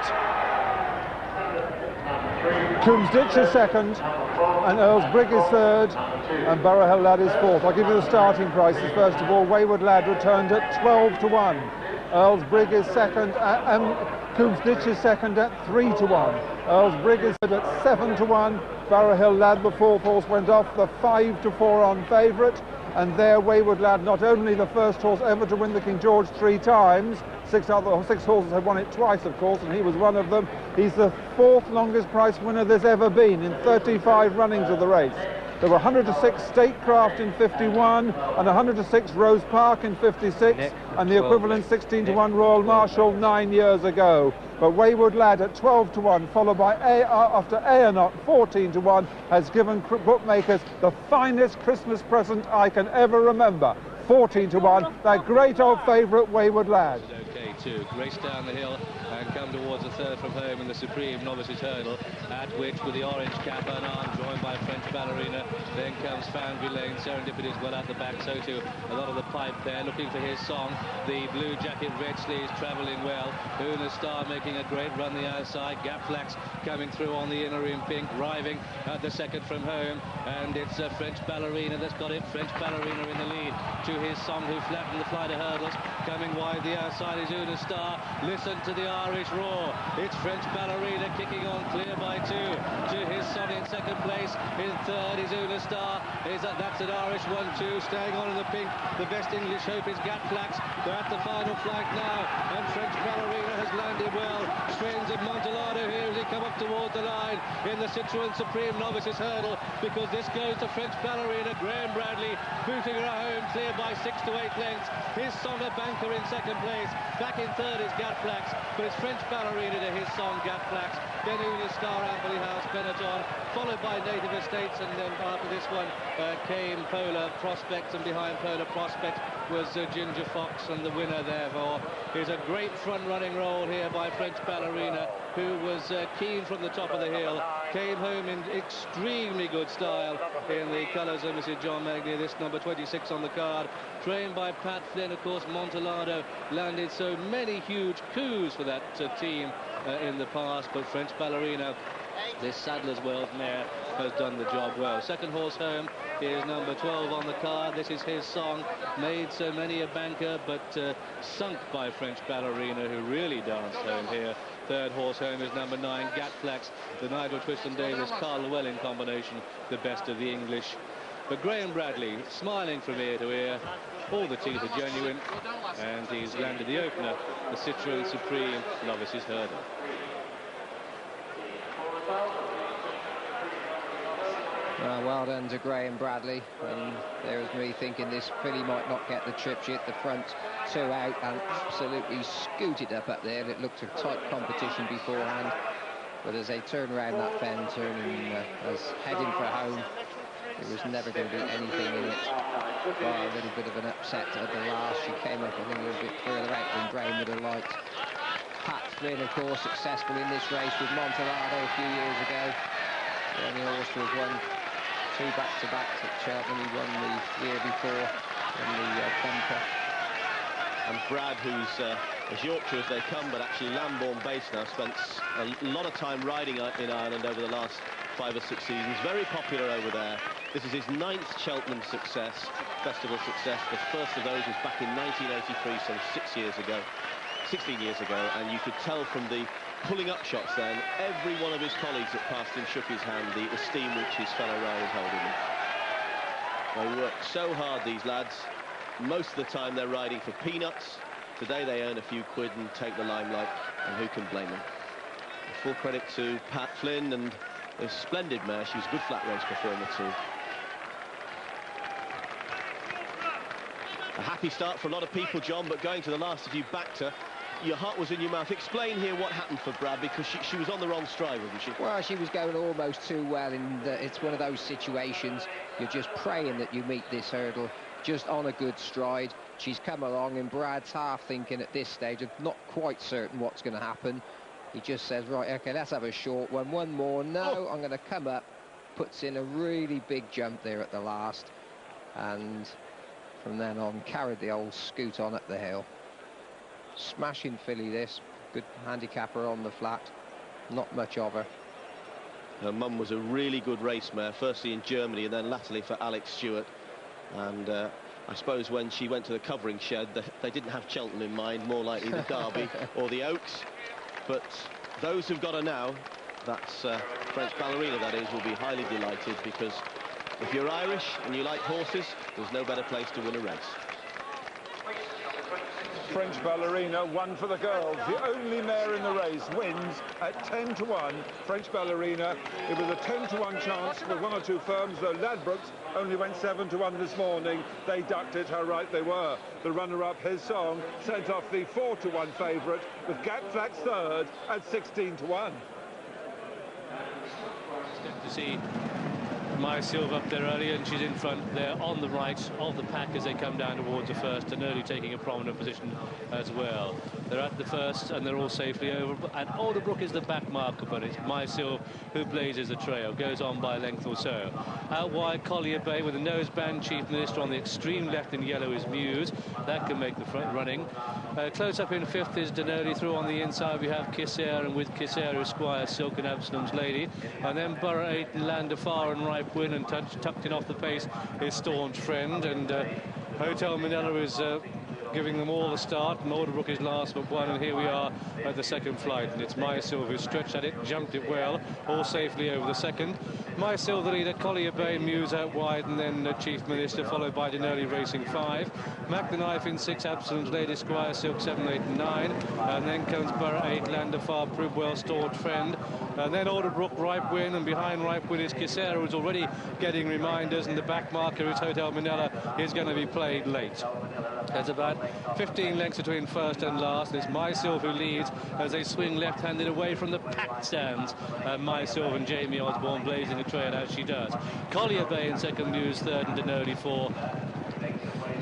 Coombsditch is second, and Earl's Brig is third, and Borough Hill Lad is fourth. I'll give you the starting prices first of all. Wayward Lad returned at 12 to 1. Earl's Brig is second, and Coombsditch is second at 3 to 1. Earl's Brig is third at 7 to 1. Borough Hill Lad, the fourth horse, went off the 5 to 4 on favourite. And there, Wayward Lad, not only the first horse ever to win the King George 3 times, six horses have won it twice, of course, and he was one of them. He's the fourth longest price winner there's ever been in 35 runnings of the race. There were 106 Statecraft in 51 and 106 Rose Park in 56, and the equivalent 16 to 1 Royal Marshal 9 years ago. But Wayward Lad at 12 to 1, followed by after Aeronaut 14 to 1, has given bookmakers the finest Christmas present I can ever remember. 14 to 1, that great old favourite Wayward Lad. Okay, too. Race down the hill and come towards the third from home in the Supreme Novices Hurdle, at which, with the orange cap and arm, joined by French Ballerina, then comes Foundry Lane. Serendipity is well at the back, so too a lot of the pipe there, looking for his song. The blue jacket richly is travelling well. Una Star making a great run the outside. Gapflax coming through on the inner in pink, driving at the second from home, and it's French Ballerina that's got it. French Ballerina in the lead to his song, who flattened the flight of hurdles. Coming wide the outside is Una Star. Listen to the Irish roar. It's French Ballerina kicking on clear by 2 to his son in second place. In third is Una Star. That's an Irish 1-2, staying on in the pink. The best English hope is Gatflax. They're at the final flight now, and French Ballerina has landed well. Strains of Montelado here as he come up towards the line in the Citroën Supreme Novices Hurdle, because this goes to French Ballerina. Graham Bradley booting her home clear by 6 to 8 lengths. His song, a banker, in second place. Back in third is Gatflax, but it's French Ballerina to his song, Gatflax. Then Una Star, Amberley House, Benetton, followed by Native Estates, and then after this one came Polar Prospect, and behind Polar Prospect was Ginger Fox, and the winner therefore is a great front-running role here by French Ballerina, who was keen from the top of the hill, came home in extremely good style in the colours of Mr. John Magnier, this number 26 on the card, trained by Pat Flynn. Of course, Montelado landed so many huge coups for that team in the past, but French Ballerina, this Sadler's World mare, has done the job well. Second horse home is number 12 on the card. This is his song, made so many a banker, but sunk by French Ballerina, who really danced home here. Third horse home is number 9, Gatflax, the Nigel Twiston-Davis, Carl Llewellyn combination, the best of the English. But Graham Bradley, smiling from ear to ear, all the teeth are genuine, and he's landed the opener, the Citroën Supreme Novices Hurdle. Well done to Graham Bradley, and there was me thinking this filly might not get the trip. She hit the front 2 out and absolutely scooted up there. It looked a tight competition beforehand, but as they turn around that bend, turning as heading for home, there was never going to be anything in it. By a little bit of an upset at the last. She came up, I think, a little bit further out than Graham would have liked. Pat Flynn, of course, successful in this race with Montelado a few years ago. The only horse to have won 2 back-to-backs at Cheltenham. He won the year before in the bumper. And Brad, who's as Yorkshire as they come, but actually Lambourne-based now, spent a lot of time riding in Ireland over the last 5 or 6 seasons. Very popular over there. This is his 9th Cheltenham success, festival success. The first of those was back in 1983, some 16 years ago, and you could tell from the pulling up shots then, every one of his colleagues that passed him shook his hand, the esteem which his fellow riders held him. They work so hard, these lads. Most of the time they're riding for peanuts. Today they earn a few quid and take the limelight, and who can blame them? Full credit to Pat Flynn and a splendid mare. She was a good flat race performer too. A happy start for a lot of people, John, but going to the last, if you backed her, your heart was in your mouth. Explain here what happened for Brad, because she was on the wrong stride, wasn't she? Well, she was going almost too well, and it's one of those situations you're just praying that you meet this hurdle just on a good stride. She's come along, and Brad's half thinking at this stage of not quite certain what's going to happen. He just says, right, okay, let's have a short one more. No, I'm going to come up. Puts in a really big jump there at the last, and from then on carried the old scoot on up the hill. Smashing filly, this. Good handicapper on the flat. Not much of her. Her mum was a really good race mare, firstly in Germany and then latterly for Alex Stewart. And I suppose when she went to the covering shed, they didn't have Cheltenham in mind, more likely the Derby or the Oaks. But those who've got her now, that's French Ballerina that is, will be highly delighted, because if you're Irish and you like horses, there's no better place to win a race. French Ballerina, one for the girls. The only mare in the race wins at 10 to 1. French Ballerina, it was a 10 to 1 chance for one or two firms, though Ladbrokes only went 7 to 1 this morning. They ducked it, how right they were. The runner-up, His Song, sent off the 4 to 1 favourite, with Gap Flax third at 16 to 1. It's good to see My Silva up there earlier, and she's in front there on the right of the pack as they come down towards the first, and early taking a prominent position as well. They're at the first and they're all safely over, and Alderbrook is the back marker, but it's My Silva who blazes the trail, goes on by a length or so. Out wide, Collier Bay with a noseband. Chief Minister on the extreme left in yellow is Muse. That can make the front running. Close up in fifth is Denoli. Through on the inside we have Kisser, and with Kisser is Squire Silk and Absalom's Lady, and then Borough 8 and Landafar and Ripe Win, and tucked in off the pace is Staunch Friend, and Hotel Manila is giving them all a start, and Alderbrook is last but one, and here we are at the second flight, and it's My Silva who stretched at it, jumped it well, all safely over the second. My Silva the leader, Collier Bay, Muse out wide, and then Chief Minister, followed by Denoli racing 5. Mac the Knife in 6, Absalom's Lady, Squire Silk 7, 8 and 9, and then comes Borough 8, Landafar, Pribwell, Staunch Friend, and then Alderbrook, Ripe Win, and behind Ripe Win is Kisser, who's already getting reminders, and the back marker is Hotel Manila is going to be played late. There's about 15 lengths between first and last. It's My Silva who leads as they swing left-handed away from the packed stands. My Silva and Jamie Osborne blazing a trail as she does. Collier Bay in second, Muse third, and Denoli 4.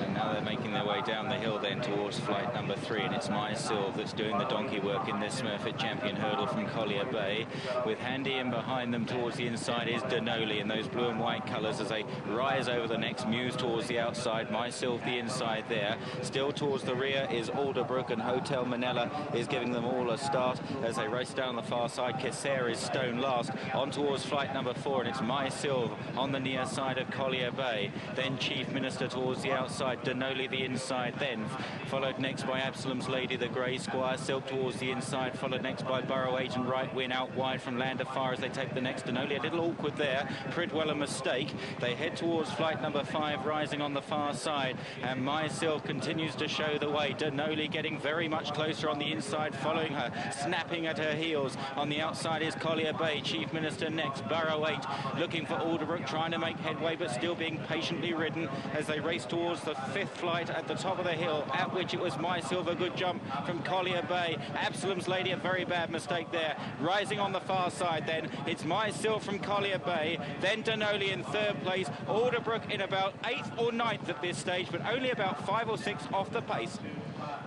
And now they're making their way down the hill then towards flight number 3, and it's My Silva that's doing the donkey work in this Smurfit Champion hurdle from Collier Bay. With handy in behind them towards the inside is Denoli in those blue and white colours as they rise over the next. Muse towards the outside, My Silva the inside there. Still towards the rear is Alderbrook, and Hotel Manila is giving them all a start as they race down the far side. Kisser is stone last on towards flight number 4, and it's My Silva on the near side of Collier Bay. Then Chief Minister towards the outside, Denoli the inside, then followed next by Absalom's Lady the Grey, Squire Silk towards the inside, followed next by Borough 8 and Right Win out wide from Landafar as they take the next. Denoli a little awkward there, Pridwell a mistake. They head towards flight number 5, rising on the far side, and My Silva continues to show the way. Denoli getting very much closer on the inside, following her, snapping at her heels. On the outside is Collier Bay, Chief Minister next, Borough 8 looking for Alderbrook, trying to make headway but still being patiently ridden as they race towards the 5th flight at the top of the hill, at which it was My Silva. Good jump from Collier Bay. Absalom's Lady, a very bad mistake there. Rising on the far side then, it's My Silva from Collier Bay, then Denoli in 3rd place, Alderbrook in about 8th or 9th at this stage, but only about 5 or 6 off the pace.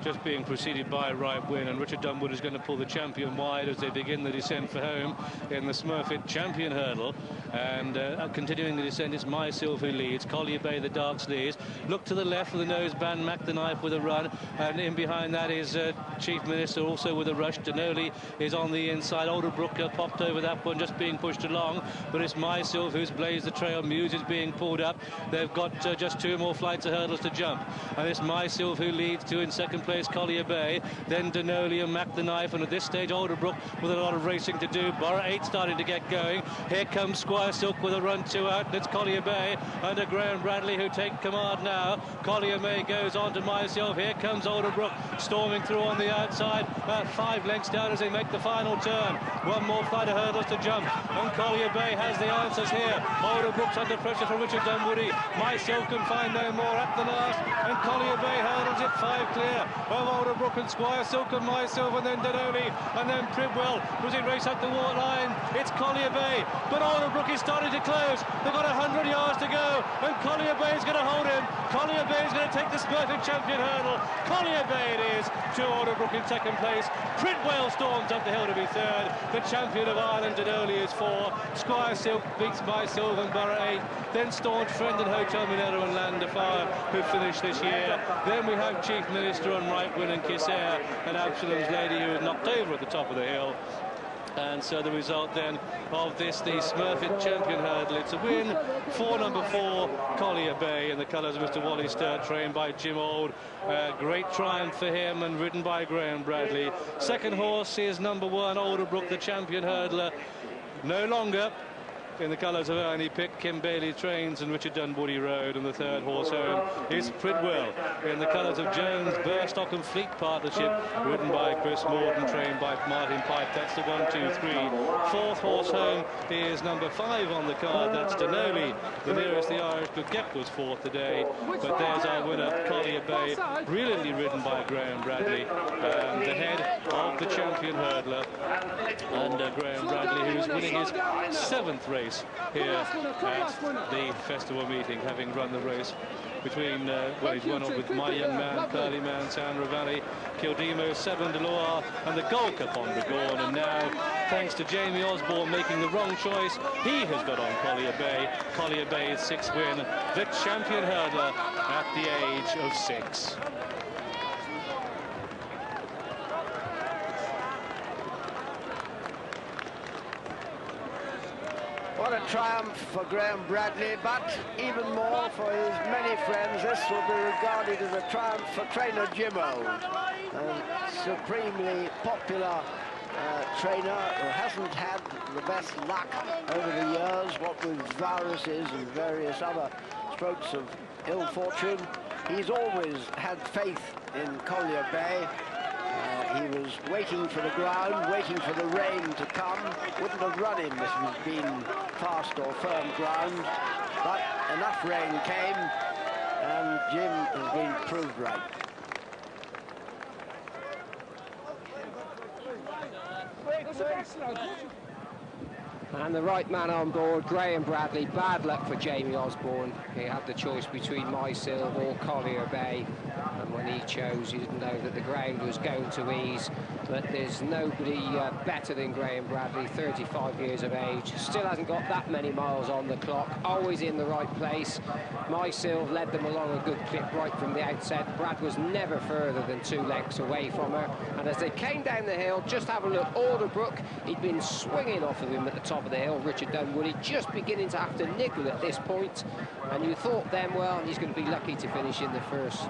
Just being preceded by Ripe Win, and Richard Dunwood is going to pull the champion wide as they begin the descent for home in the Smurfit Champion hurdle. And continuing the descent is My Silva who leads. Collier Bay, the dark sleeves, look to the left with the noseband. Mac the Knife with a run, and in behind that is Chief Minister also with a rush. Denoli is on the inside. Alderbrook popped over that one, just being pushed along, but it's My Silva who's blazed the trail. Muse is being pulled up. They've got just 2 more flights of hurdles to jump, and it's My Silva who leads. 2 in second place Collier Bay, then Denoli and Mac the Knife, and at this stage Alderbrook with a lot of racing to do. Borough 8 starting to get going. Here comes Squire Silk with a run 2 out, and it's Collier Bay under Graham Bradley who take command now. Collier Bay goes on to myself. Here comes Alderbrook storming through on the outside, 5 lengths down as they make the final turn. One more flight of hurdles to jump, and Collier Bay has the answers here. Alderbrook's under pressure from Richard Dunwoody. Myself can find no more at the last, and Collier Bay hurdles it 5 clear of Alderbrook and Squire Silk and myself, and then Denoli, and then Pridwell was in race up the water line. It's Collier Bay, but Alderbrook is starting to close. They've got 100 yards to go, and Collier Bay is going to hold him. Collier Bay is going to take the Smurfit Champion hurdle. Collier Bay it is to Alderbrook in second place. Pridwell storms up the hill to be third. The champion of Ireland, Denoli, is 4. Squire Silk beats myself and Borough 8. Then Staunch Friend and Hotel Minero and Land of Fire, who finished this year. Then we have Chief Minister and Right Win and Kissair, and Absalom's Lady, who was knocked over at the top of the hill. And so the result then of this, the Smurfit Champion hurdle, it's a win for number 4, Collier Bay, in the colours of Mr. Wally Sturt, trained by Jim Auld. Great triumph for him and ridden by Graham Bradley. Second horse is number 1, Alderbrook, the champion hurdler, no longer in the colours of Ernie Pick, Kim Bailey Trains and Richard Dunwoody Road, and the third horse home is Pridwell in the colours of Jones, Burstock and Fleet Partnership, ridden by Chris Morton, trained by Martin Pipe. That's the 1, 2, 3. Fourth horse home is number 5 on the card, that's Denoli. The nearest the Irish could get was 4th today, but there's our winner, Collier Bay, brilliantly ridden by Graham Bradley, the head of the champion hurdler, and Graham Bradley, who's winning his 7th race here at the festival meeting, having run the race between, well, he's won off with My Young Man, Pearly Man, Sandra Valley, Kildimo, Seven de Loire, and the Gold Cup on Begorn. And now, thanks to Jamie Osborne making the wrong choice, he has got on Collier Bay. Collier Bay's 6th win, the champion hurdler at the age of 6. What a triumph for Graham Bradley, but even more for his many friends. This will be regarded as a triumph for trainer Jim Auld, a supremely popular trainer who hasn't had the best luck over the years, what with viruses and various other strokes of ill fortune. He's always had faith in Collier Bay. He was waiting for the ground, waiting for the rain to come. Wouldn't have run him if it had been fast or firm ground. But enough rain came, and Jim has been proved right. And the right man on board, Graham Bradley. Bad luck for Jamie Osborne. He had the choice between Mysil or Collier Bay, and when he chose, he didn't know that the ground was going to ease. But there's nobody better than Graham Bradley, 35 years of age, still hasn't got that many miles on the clock, always in the right place. Mysil led them along a good clip right from the outset. Brad was never further than 2 lengths away from her, and as they came down the hill, just have a look, Alderbrook, he'd been swinging off of him at the top of the hill. Richard Dunwoody just beginning to have to niggle at this point, and you thought then, well, he's going to be lucky to finish in the first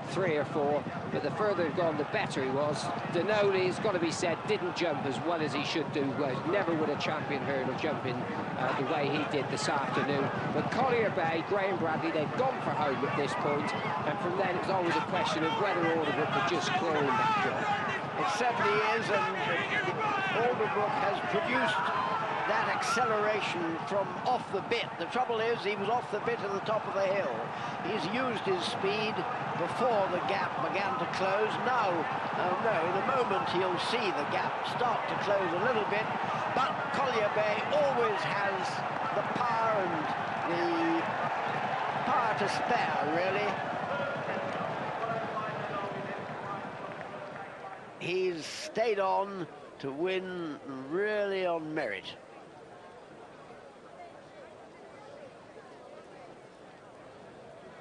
3 or 4, but the further he'd gone, the better he was. Denoli, it's got to be said, didn't jump as well as he should do. Never would a champion hurdle jumping the way he did this afternoon. But Collier Bay, Graham Bradley, they've gone for home at this point, and from then it was always a question of whether Alderbrook could just clear him that job. It certainly is, and Alderbrook has produced that acceleration from off the bit. The trouble is, he was off the bit at the top of the hill. He's used his speed before the gap began to close. Now, no, in a moment he'll see the gap start to close a little bit, but Collier Bay always has the power and the power to spare, really. He's stayed on to win really on merit.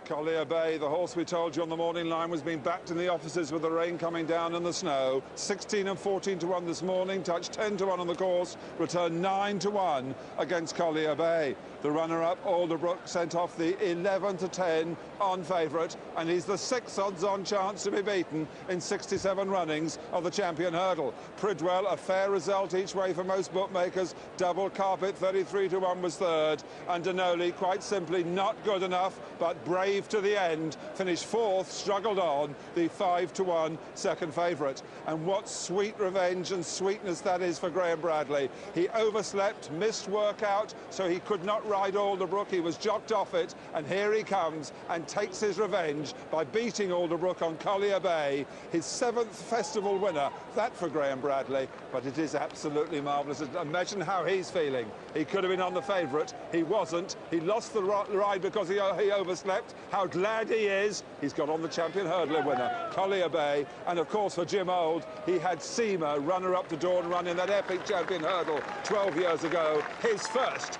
Collier Bay, the horse we told you on the morning line was being backed in the offices with the rain coming down and the snow. 16 and 14 to 1 this morning, touched 10 to 1 on the course, returned 9 to 1 against Collier Bay. The runner-up, Alderbrook, sent off the 11 to 10 on favourite, and he's the 6th odds-on chance to be beaten in 67 runnings of the Champion Hurdle. Pridwell, a fair result each way for most bookmakers. Double Carpet, 33 to 1 was third, and Denoli, quite simply not good enough, but brave to the end, finished 4th, struggled on, the 5 to 1 second favourite. And what sweet revenge and sweetness that is for Graham Bradley. He overslept, missed workout, so he could not ride Alderbrook. He was jocked off it, and here he comes and takes his revenge by beating Alderbrook on Collier Bay, his 7th festival winner. That for Graham Bradley, but it is absolutely marvellous. Imagine how he's feeling. He could have been on the favourite. He wasn't. He lost the ride because he overslept. How glad he is. He's got on the Champion Hurdler winner, Collier Bay. And of course for Jim Old, he had Seamer, runner-up to Dawn Run in that epic Champion Hurdle 12 years ago. His first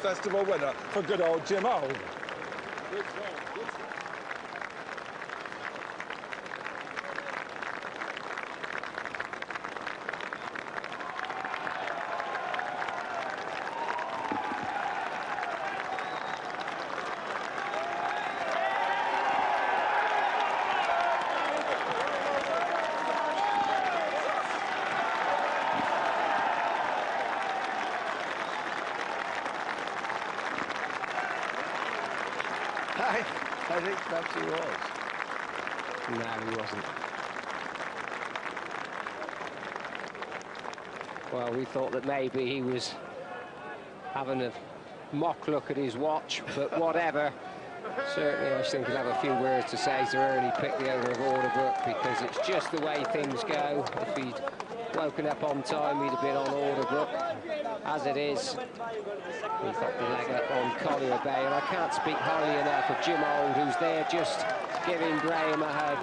festival winner for good old Jim Old. I think perhaps he was. No, he wasn't. Well, we thought that maybe he was having a mock look at his watch, but whatever. Certainly, I think he'll have a few words to say to Ernie Pick, the owner of Alderbrook, because it's just the way things go. If he'd woken up on time, he'd have been on Alderbrook. As it is, he got the leg up on Collier Bay, and I can't speak highly enough of Jim Old, who's there just giving Graham a hug.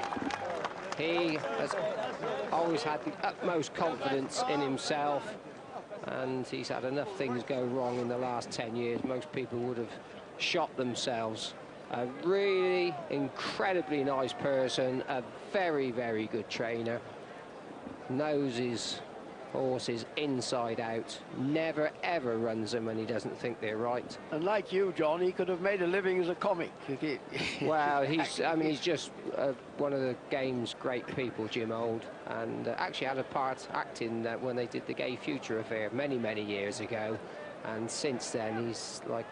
He has always had the utmost confidence in himself, and he's had enough things go wrong in the last 10 years. Most people would have shot themselves. A really incredibly nice person, a very, very good trainer. Knows his horses inside out, never ever runs them when he doesn't think they're right. And like you, John, he could have made a living as a comic. Well, he's just one of the game's great people, Jim Old, and actually had a part acting when they did the Gay Future affair many, many years ago. And since then, he's like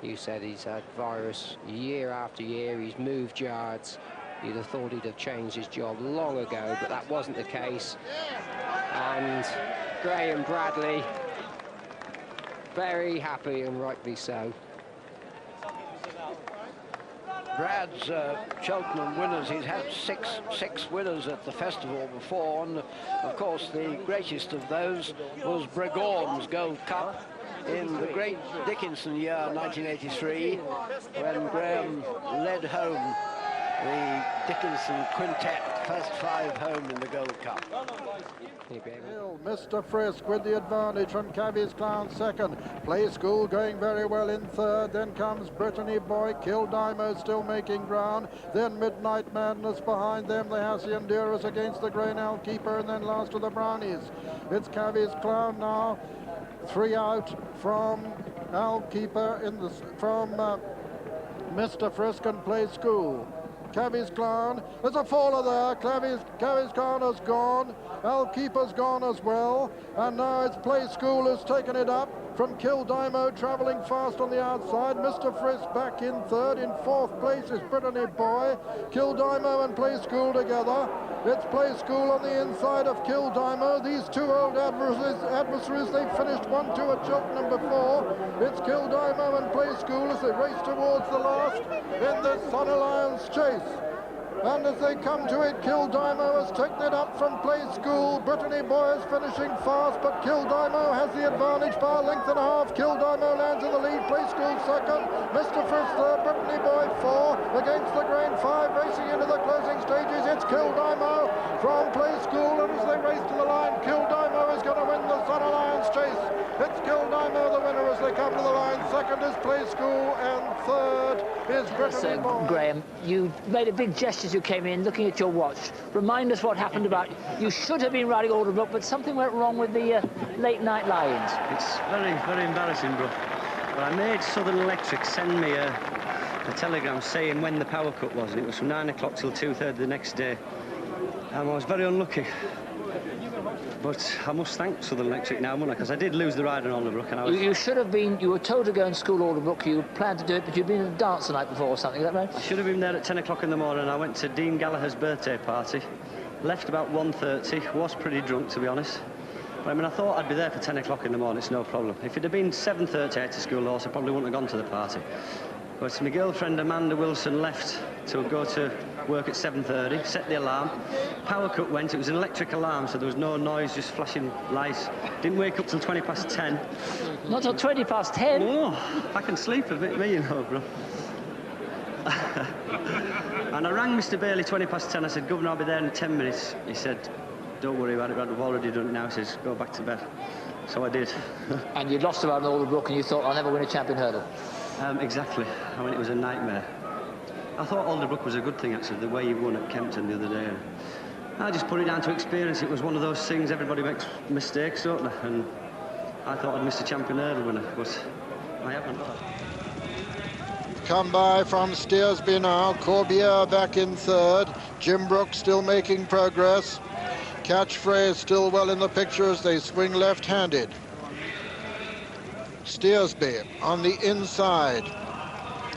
you said, he's had virus year after year. He's moved yards. You'd have thought he'd have changed his job long ago, but that wasn't the case. And Graham Bradley, very happy, and rightly so. Brad's Cheltenham winners, he's had six winners at the festival before, and of course the greatest of those was Bregorn's Gold Cup in the great Dickinson year 1983, when Graham led home the Dickinson quintet, first 5 home in the Gold Cup. Mr. Frisk with the advantage from Cabby's Clown second. Play School going very well in third. Then comes Brittany Boy. Kildimo still making ground. Then Midnight Madness behind them. The Hacienderas against the Graynell Keeper. And then last of the Brownies. It's Cabby's Clown now. 3 out from Al Keeper from Mr. Frisk and Play School. Cabby's Clown, there's a faller there. Cabby's Clown has gone. Al Keeper's gone as well. And now it's Play School who's taken it up from Kildimo, travelling fast on the outside. Mr. Frisk back in third. In fourth place is Brittany Boy. Kildimo and Play School together. It's Play School on the inside of Kildimo. These two old adversaries, they finished 1-2 at Cheltenham before. It's Kildimo and Play School as they race towards the last in the Sun Alliance chase. And as they come to it, Kildimo has taken it up from Play School. Brittany Boy is finishing fast, but Kildimo has the advantage by a length and a half. Kildimo lands in the lead, Play School second. Mr. Frisk third, Brittany Boy 4 against the grain 5, racing into the closing stages. It's Kildimo from Play School, and as they race to the line, Kildimo is going to win the Sun Alliance chase. It's Kildimo the winner as they come to the line. Second second is Play School, and third is Brittany Boy. Graham, you made a big gesture as you came in, looking at your watch. Remind us what happened about... You should have been riding Alderbrook, but something went wrong with the late night lie-ins. It's very, very embarrassing, bro. But I made Southern Electric send me a telegram saying when the power cut was, and it was from 9 o'clock till 2:30 the next day. I was very unlucky. But I must thank Southern Electric now, mustn't I? Because I did lose the ride on Alderbrook, and I was... You should have been... You were told to go and school Alderbrook. You planned to do it, but you'd been at a dance the night before or something, is that right? I should have been there at 10 o'clock in the morning. I went to Dean Gallagher's birthday party. Left about 1:30. Was pretty drunk, to be honest. But I mean, I thought I'd be there for 10 o'clock in the morning. It's no problem. If it had been 7:30 at the school horse, I probably wouldn't have gone to the party. But my girlfriend Amanda Wilson left to go to work at 7:30, set the alarm. Power cut went. It was an electric alarm, so there was no noise, just flashing lights. Didn't wake up till 20 past 10. Not till 20 past 10? Oh, I can sleep a bit, me, you know, bro. And I rang Mr. Bailey 20 past 10. I said, Governor, I'll be there in 10 minutes. He said, don't worry about it, I've already done it now. He says, go back to bed. So I did. And you'd lost around Alderbrook and you thought, I'll never win a champion hurdle. Exactly. I mean, it was a nightmare. I thought Alderbrook was a good thing, actually, the way he won at Kempton the other day. And I just put it down to experience. It was one of those things, everybody makes mistakes, don't they? And I thought I'd missed a champion hurdle winner, but I haven't. Come by from Steersby now. Corbiere back in third. Jim Brooks still making progress. Catchphrase still well in the picture as they swing left-handed. Steersby on the inside.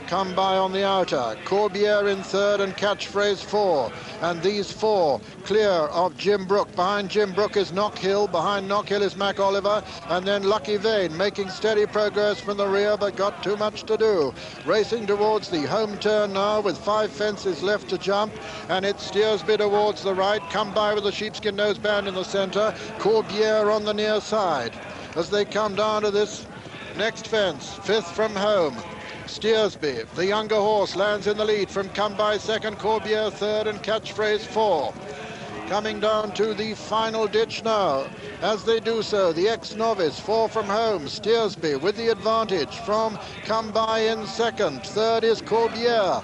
Come by on the outer. Corbiere in third and Catchphrase four. And these four clear of Jim Brook. Behind Jim Brook is Knockhill. Behind Knockhill is Mac Oliver. And then Lucky Vane making steady progress from the rear, but got too much to do. Racing towards the home turn now with 5 fences left to jump. And it Steersby towards the right. Come by with the sheepskin noseband in the centre. Corbiere on the near side. As they come down to this next fence, 5th from home. Steersby, the younger horse, lands in the lead from Come By second, Corbiere third, and Catchphrase 4. Coming down to the final ditch now. As they do so, the ex-novice, 4 from home, Steersby with the advantage from Come By in second. Third is Corbiere.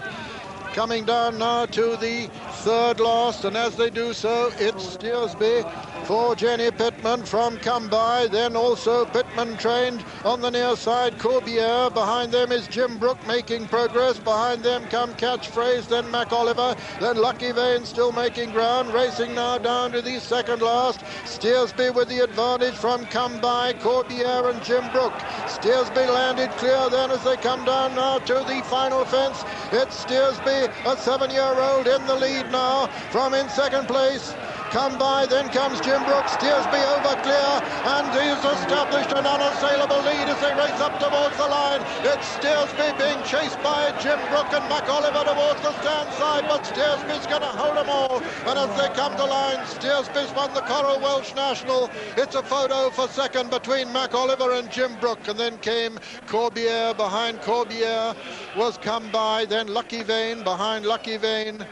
Coming down now to the third last, and as they do so, it's Steersby for Jenny Pittman from Come By, then also Pittman trained on the near side, Corbiere. Behind them is Jim Brook making progress. Behind them come Catchphrase, then Mac Oliver, then Lucky Vane still making ground. Racing now down to the second last. Steersby with the advantage from Come By, Corbiere and Jim Brook. Steersby landed clear then as they come down now to the final fence. It's Steersby, a 7-year-old in the lead now from in second place. Come By, then comes Jim Brooks. Steersby over clear, and he's established an unassailable lead as they race up towards the line. It's Steersby being chased by Jim Brook and Mac Oliver towards the stand side, but Steersby's going to hold them all. And as they come to line, Steersby's won the Coral Welsh National. It's a photo for second between Mac Oliver and Jim Brook, and then came Corbiere. Behind Corbiere was Come By, then Lucky Vane. Behind Lucky Vane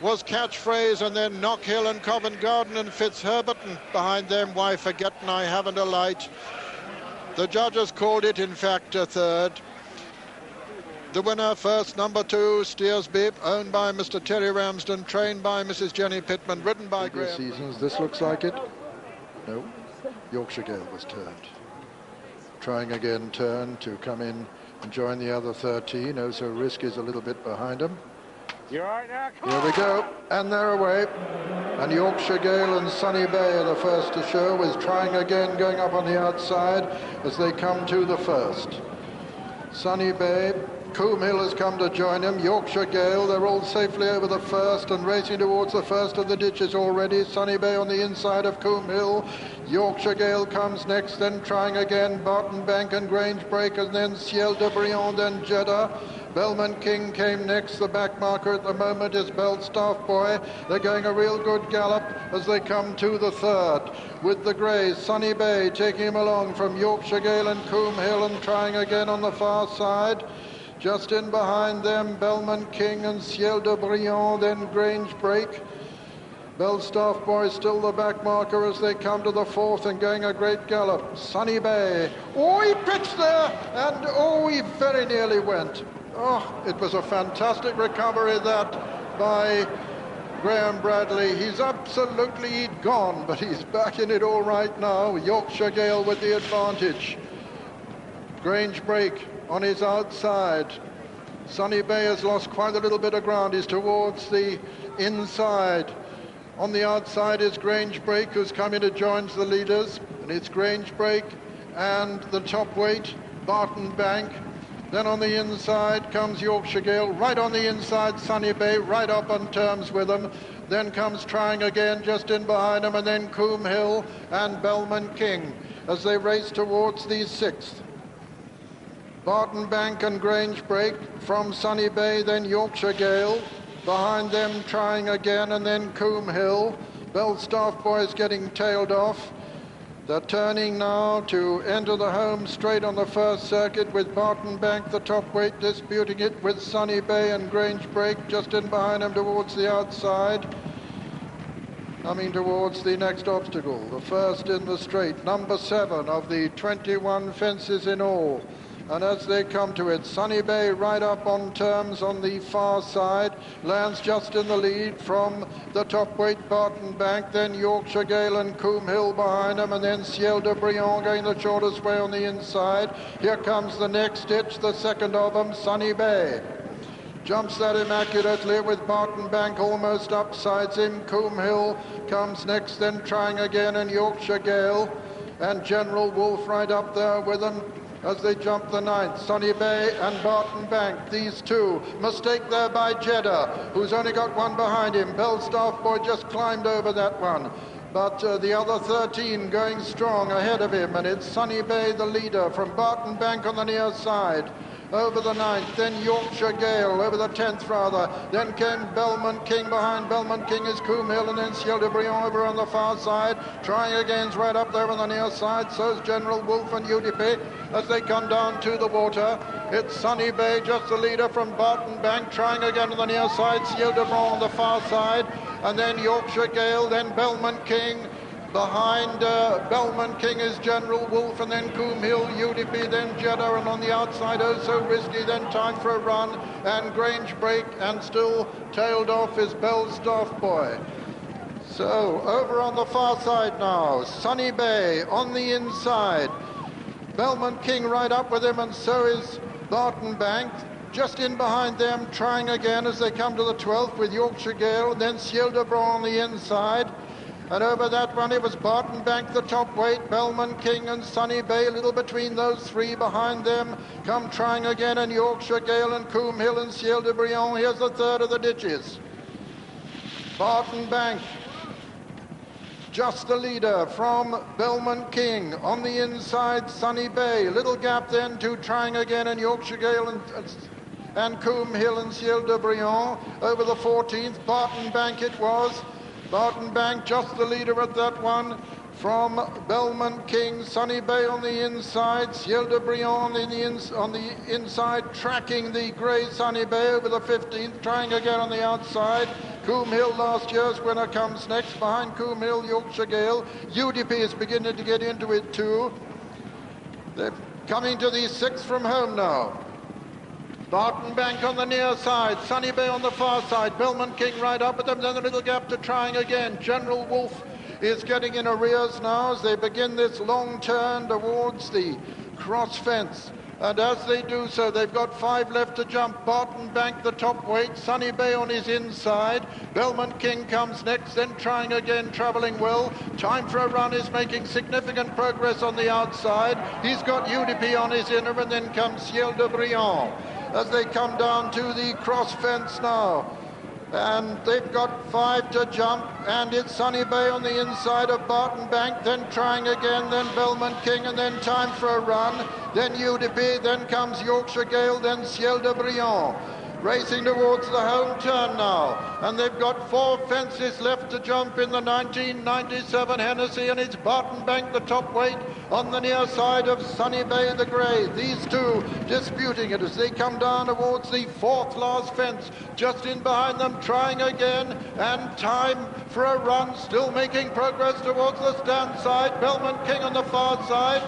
was Catchphrase, and then Knockhill and Covent Garden and Fitzherbert, and behind them, Why Forgetting I Haven't a Light. The judges called it, in fact, a third. The winner first, number 2, Steersby, owned by Mr. Terry Ramsden, trained by Mrs. Jenny Pittman, ridden by Graham. Seasons, this looks like it. No, Yorkshire Gale was turned. Trying again, turn to come in and join the other 13. Also, Risk is a little bit behind him. You're right now. Here we go, and they're away. And Yorkshire Gale and Sunny Bay are the first to show, is trying again, going up on the outside as they come to the first. Sunny Bay, Coombe Hill has come to join him. Yorkshire Gale, they're all safely over the first and racing towards the first of the ditches already. Sunny Bay on the inside of Coombe Hill. Yorkshire Gale comes next, then trying again, Barton Bank and Grange Break, and then Ciel de Briand and Jeddah. Bellman King came next. The back marker at the moment is Belstaff Boy. They're going a real good gallop as they come to the third. With the greys, Sunny Bay taking him along from Yorkshire Gale and Coombe Hill, and trying again on the far side. Just in behind them, Bellman King and Ciel de Briand, then Grange Break. Belstaff Boy still the back marker as they come to the 4th and going a great gallop. Sunny Bay. Oh, he pitched there, and oh, he very nearly went. Oh, it was a fantastic recovery that by Graham Bradley. He's absolutely gone, but he's back in it all right now. Yorkshire Gale with the advantage. Grange Break on his outside. Sunny Bay has lost quite a little bit of ground. He's towards the inside. On the outside is Grange Break, who's come in to join the leaders. And it's Grange Break and the top weight, Barton Bank. Then on the inside comes Yorkshire Gale. Right on the inside, Sunny Bay, right up on terms with them. Then comes Trying Again just in behind them, and then Coombe Hill and Bellman King as they race towards the 6th. Barton Bank and Grange Break from Sunny Bay, then Yorkshire Gale. Behind them, Trying Again, and then Coombe Hill. Belstaff Boys getting tailed off. They're turning now to enter the home straight on the first circuit with Barton Bank, the top weight, disputing it with Sunny Bay and Grange Break just in behind them towards the outside. Coming towards the next obstacle, the first in the straight, number 7 of the 21 fences in all. And as they come to it, Sunny Bay right up on terms on the far side, lands just in the lead from the top weight Barton Bank, then Yorkshire Gale and Coombe Hill behind them, and then Ciel de Briand going the shortest way on the inside. Here comes the next ditch, the second of them, Sunny Bay. Jumps that immaculately with Barton Bank almost upsides him. Coombe Hill comes next, then Trying Again and Yorkshire Gale, and General Wolf right up there with them as they jump the 9th. Sunny Bay and Barton Bank, these two. Mistake there by Jeddah, who's only got one behind him. Belstaff Boy just climbed over that one. But the other 13 going strong ahead of him, and it's Sunny Bay the leader from Barton Bank on the near side. Over the 9th, then Yorkshire Gale, over the 10th rather. Then came Bellman King behind. Bellman King is Coombe Hill, and then Ciel de Briand over on the far side. Trying Again's right up there on the near side. So's General Wolf and UDP as they come down to the water. It's Sunny Bay, just the leader from Barton Bank. Trying Again on the near side. Ciel de Briand on the far side. And then Yorkshire Gale, then Bellman King. Behind Bellman King is General Wolf, and then Coombe Hill, UDP, then Jeddah, and on the outside, Oh So Risky, then Time for a Run, and Grange Break, and still tailed off is Belstaff Boy. So, over on the far side now, Sunny Bay on the inside. Bellman King right up with him, and so is Barton Bank. Just in behind them, Trying Again as they come to the 12th with Yorkshire Gale, and then Ciel de Briand on the inside. And over that one, it was Barton Bank, the top weight, Bellman King and Sunny Bay, a little between those three. Behind them come Trying Again and Yorkshire Gale and Coombe Hill and Ciel de Briand. Here's the third of the ditches. Barton Bank, just the leader from Bellman King. On the inside, Sunny Bay. Little gap then to Trying Again and Yorkshire Gale and Coombe Hill and Ciel de Briand. Over the 14th, Barton Bank it was. Barton Bank, just the leader at that one, from Bellman King. Sunny Bay on the inside, Ciel de Briand on the inside, tracking the grey Sunny Bay over the 15th, Trying Again on the outside. Coombe Hill, last year's winner, comes next. Behind Coombe Hill, Yorkshire Gale. UDP is beginning to get into it too. They're coming to the 6th from home now. Barton Bank on the near side, Sunny Bay on the far side, Bellman King right up with them, then a little gap to Trying Again. General Wolf is getting in arrears now as they begin this long turn towards the cross fence. And as they do so, they've got 5 left to jump. Barton Bank, the top weight, Sunny Bay on his inside. Bellman King comes next, then Trying Again, travelling well. Time for a Run is making significant progress on the outside. He's got UDP on his inner, and then comes Ciel de Briand as they come down to the cross fence now. And they've got 5 to jump, and it's Sunny Bay on the inside of Barton Bank, then Trying Again, then Bellman King, and then Time for a Run, then UDP, then comes Yorkshire Gale, then Ciel de Briand. racing towards the home turn now, and they've got 4 fences left to jump in the 1997 Hennessy, and it's Barton Bank, the top weight, on the near side of Sunny Bay the Grey. These two disputing it as they come down towards the 4th last fence, just in behind them, trying again, and time for a run, still making progress towards the stand side. Belmont King on the far side.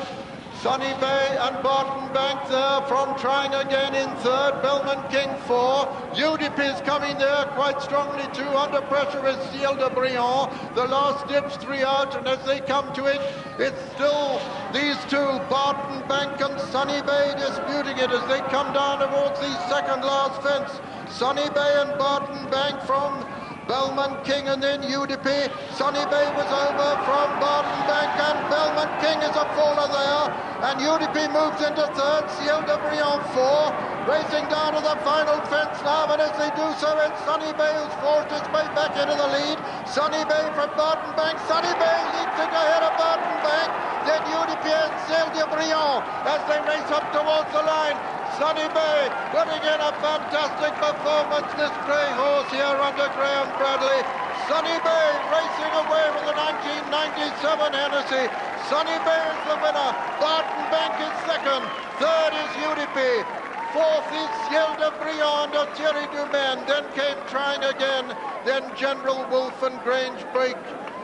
Sunny Bay and Barton Bank there from trying again in 3rd. Belmont King 4. UDP's coming there quite strongly too. Under pressure is Ciel de Briand. The last dips 3 out, and as they come to it, it's still these two, Barton Bank and Sunny Bay, disputing it as they come down towards the 2nd last fence. Sunny Bay and Barton Bank from Belmont King, and then UDP. Sunny Bay was over from Barton Bank, and Belmont King is a faller there, and UDP moves into 3rd. Ciel de Briand 4, racing down to the final fence now, and as they do so, it's Sunny Bay who's forced his way back into the lead. Sunny Bay from Barton Bank. Sunny Bay leaping ahead of Barton Bank, then UDP and Ciel de Briand as they race up towards the line. Sunny Bay putting in a fantastic performance, this grey horse here under Graham Bradley. Sunny Bay racing away with the 1997 Hennessy. Sunny Bay is the winner. Barton Bank is 2nd. 3rd is UDP. 4th is Ciel de Briand of Thierry Dumaine. Then came Trying Again. Then General Wolf and Grange Break.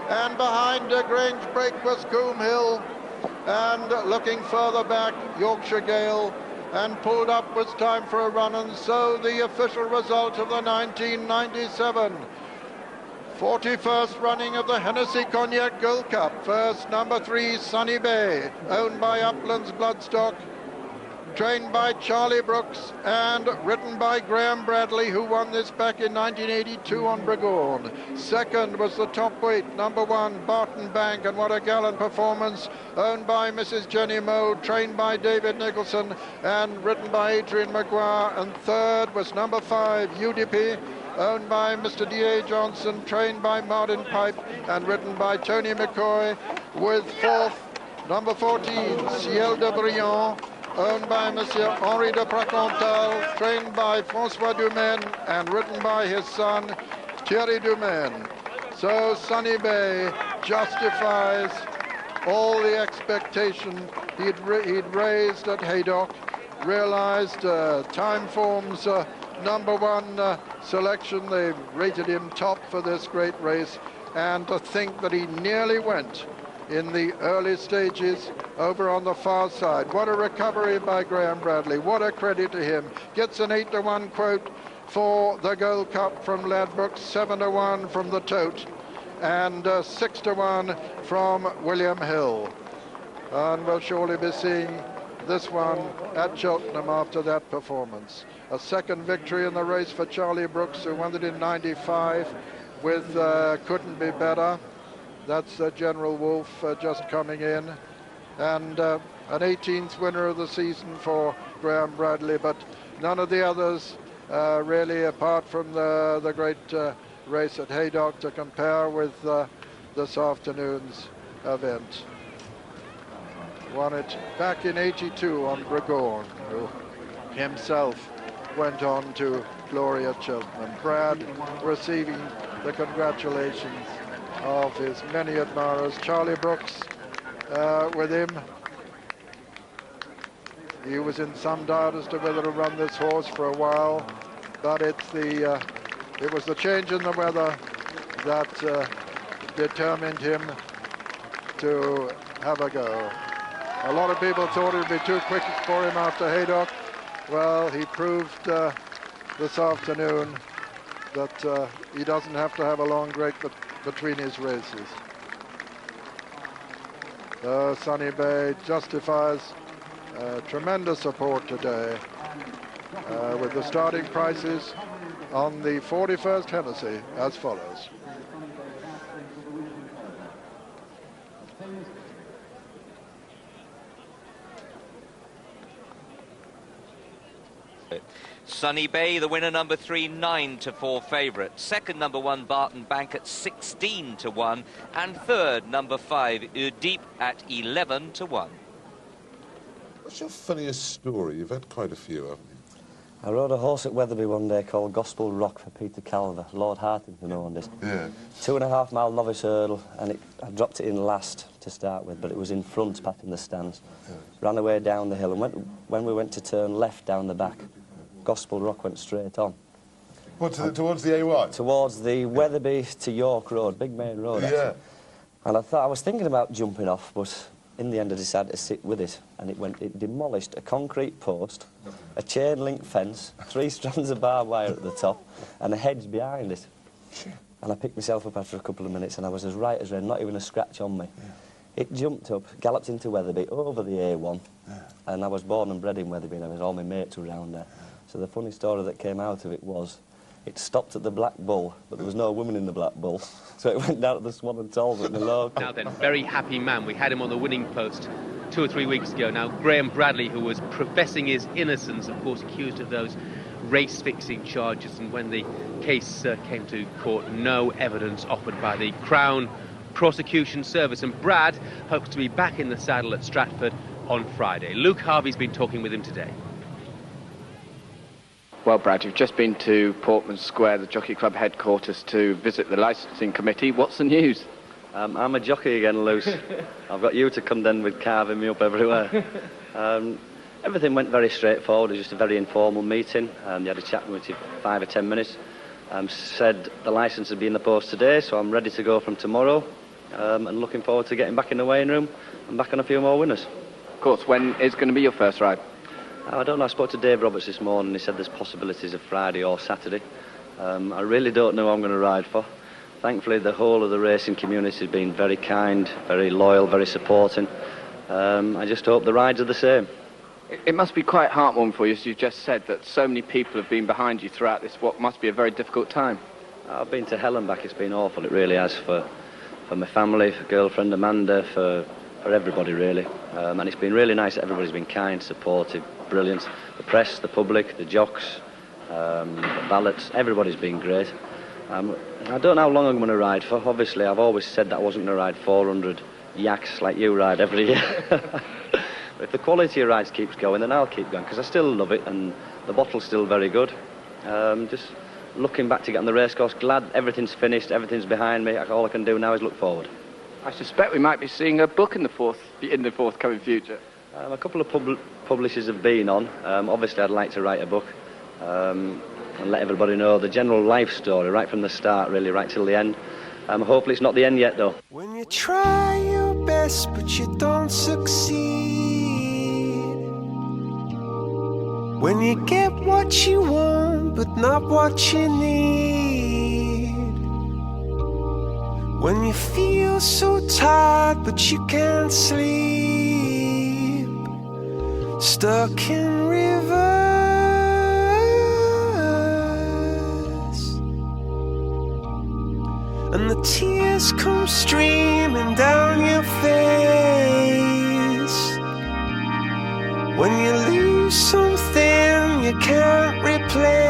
And behind Grange Break was Coombe Hill. And looking further back, Yorkshire Gale. And pulled up was Time for a Run, and so the official result of the 1997 41st running of the Hennessy Cognac Gold Cup. First, number 3, Sunny Bay, owned by Uplands Bloodstock, trained by Charlie Brooks and ridden by Graham Bradley, who won this back in 1982 on Bregawn. Second was the top weight, number 1, Barton Bank, and what a gallant performance, owned by Mrs. Jenny Moe, trained by David Nicholson and ridden by Adrian Maguire. And third was number 5, UDP, owned by Mr. D.A. Johnson, trained by Martin Pipe and ridden by Tony McCoy, with 4th, number 14, Ciel de Briand, owned by Monsieur Henri de Pracontal, trained by François Dumaine and ridden by his son Thierry Dumaine. So Sunny Bay justifies all the expectation he'd raised at Haydock, realized Time Form's number 1 selection. They rated him top for this great race, and to think that he nearly went in the early stages over on the far side. What a recovery by Graham Bradley. What a credit to him. Gets an 8-to-1 quote for the Gold Cup from Ladbrokes, 7-to-1 from the Tote, and 6-to-1 from William Hill. And we'll surely be seeing this one at Cheltenham after that performance. A second victory in the race for Charlie Brooks, who won it in 95 with Couldn't Be Better. That's General Wolf just coming in, and an 18th winner of the season for Graham Bradley, but none of the others really, apart from the great race at Haydock, to compare with this afternoon's event. Won it back in 82 on Bregawn, who himself went on to glory at Cheltenham. Brad receiving the congratulations of his many admirers. Charlie Brooks with him. He was in some doubt as to whether to run this horse for a while, but it was the change in the weather that determined him to have a go. A lot of people thought it would be too quick for him after Haydock. Well, he proved this afternoon that he doesn't have to have a long break between his races. Sunny Bay justifies tremendous support today with the starting prices on the 41st Hennessy as follows. Sunny Bay, the winner, number 3, 9-4 favourite. Second, number 1, Barton Bank at 16-1. And third, number 5, Udip at 11-1. What's your funniest story? You've had quite a few, haven't you? I rode a horse at Wetherby one day called Gospel Rock for Peter Calver, Lord Hartington owned it. Yeah. 2.5 mile novice hurdle, and I dropped it in last to start with, but it was in front back in the stands. Yeah. Ran away down the hill, and when we went to turn left down the back, Gospel Rock went straight on. What, towards the AY? Towards the Wetherby to York Road, big main road, actually. Yeah. And I was thinking about jumping off, but in the end I decided to sit with it, and it demolished a concrete post, a chain link fence, 3 strands of barbed wire at the top, and a hedge behind it. And I picked myself up after a couple of minutes, and I was as right as rain, not even a scratch on me. Yeah. It jumped up, galloped into Wetherby, over the A1, and I was born and bred in Wetherby, and all my mates were around there. So the funny story that came out of it was, it stopped at the Black Bull, but there was no woman in the Black Bull, so it went down to the Swan and Talbot in the local. Now then, very happy man. We had him on the winning post 2 or 3 weeks ago. Now, Graham Bradley, who was professing his innocence, of course, accused of those race-fixing charges, and when the case came to court, no evidence offered by the Crown Prosecution Service. And Brad hopes to be back in the saddle at Stratford on Friday. Luke Harvey's been talking with him today. Well, Brad, you've just been to Portman Square, the Jockey Club headquarters, to visit the licensing committee. What's the news? I'm a jockey again, Luce. I've got you to contend with, carving me up everywhere. Everything went very straightforward. It was just a very informal meeting. They had a chat with me for 5 or 10 minutes. Said the licence would be in the post today, so I'm ready to go from tomorrow. And looking forward to getting back in the weighing room and back on a few more winners. Of course, when is going to be your first ride? I don't know. I spoke to Dave Roberts this morning. He said there's possibilities of Friday or Saturday. I really don't know who I'm going to ride for. Thankfully, the whole of the racing community has been very kind, very loyal, very supporting. I just hope the rides are the same. It must be quite heartwarming for you, as you just said, that so many people have been behind you throughout this, what must be a very difficult time. I've been to hell and back. It's been awful. It really has, for my family, for girlfriend Amanda, for everybody, really. And it's been really nice. Everybody's been kind, supportive, brilliant. The press, the public, the jocks, the ballots, everybody's been great. I don't know how long I'm going to ride for. Obviously, I've always said that I wasn't going to ride 400 yaks like you ride every year. But if the quality of rides keeps going, then I'll keep going, because I still love it, and the bottle's still very good. Just looking back to get on the racecourse, glad everything's finished, everything's behind me. All I can do now is look forward. I suspect we might be seeing a book in the forthcoming future. A couple of publishers have been on. Obviously, I'd like to write a book and let everybody know the general life story, right from the start, really, right till the end. Hopefully it's not the end yet, though. When you try your best, but you don't succeed. When you get what you want, but not what you need. When you feel so tired, but you can't sleep. Stuck in rivers, and the tears come streaming down your face. When you lose something you can't replace.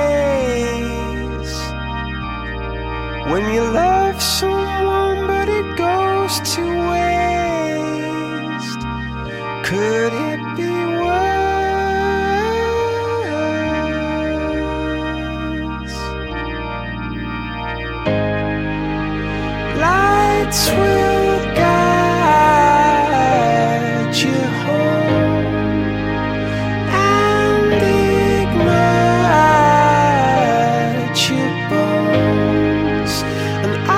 When you love someone but it goes to waste. Could it be worse? Lights will guide you home and ignite your bones, and I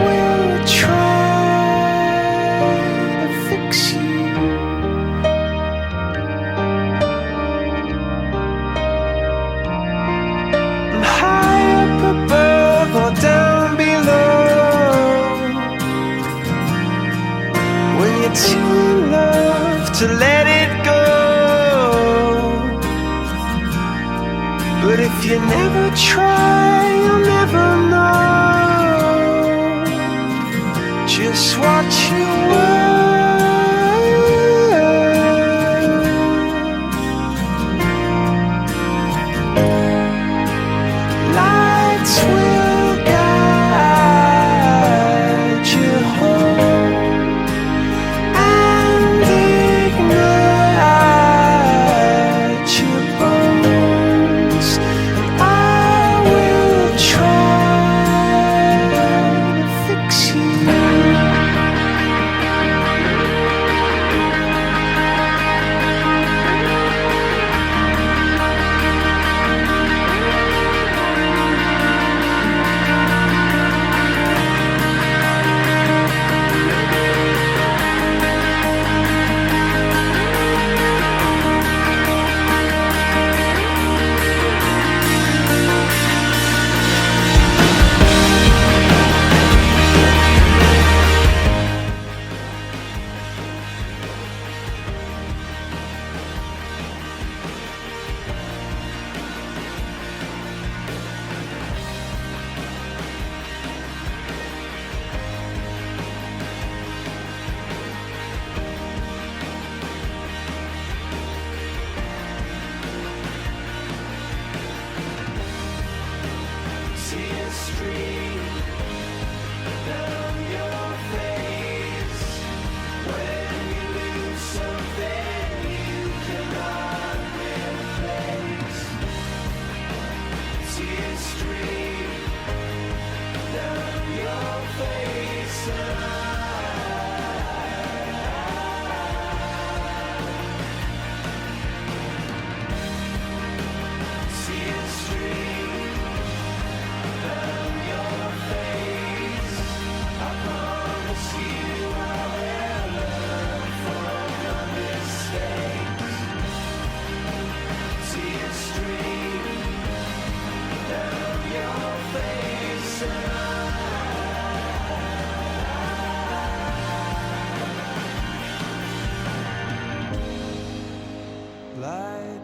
will try to fix you. And high up above or down below, when you're too in love to let it go. But if you never try, you'll never know just what you were. Lights will guide you home and ignite your bones.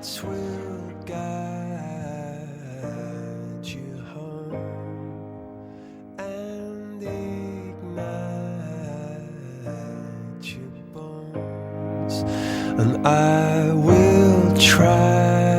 lights will guide you home and ignite your bones, and I will try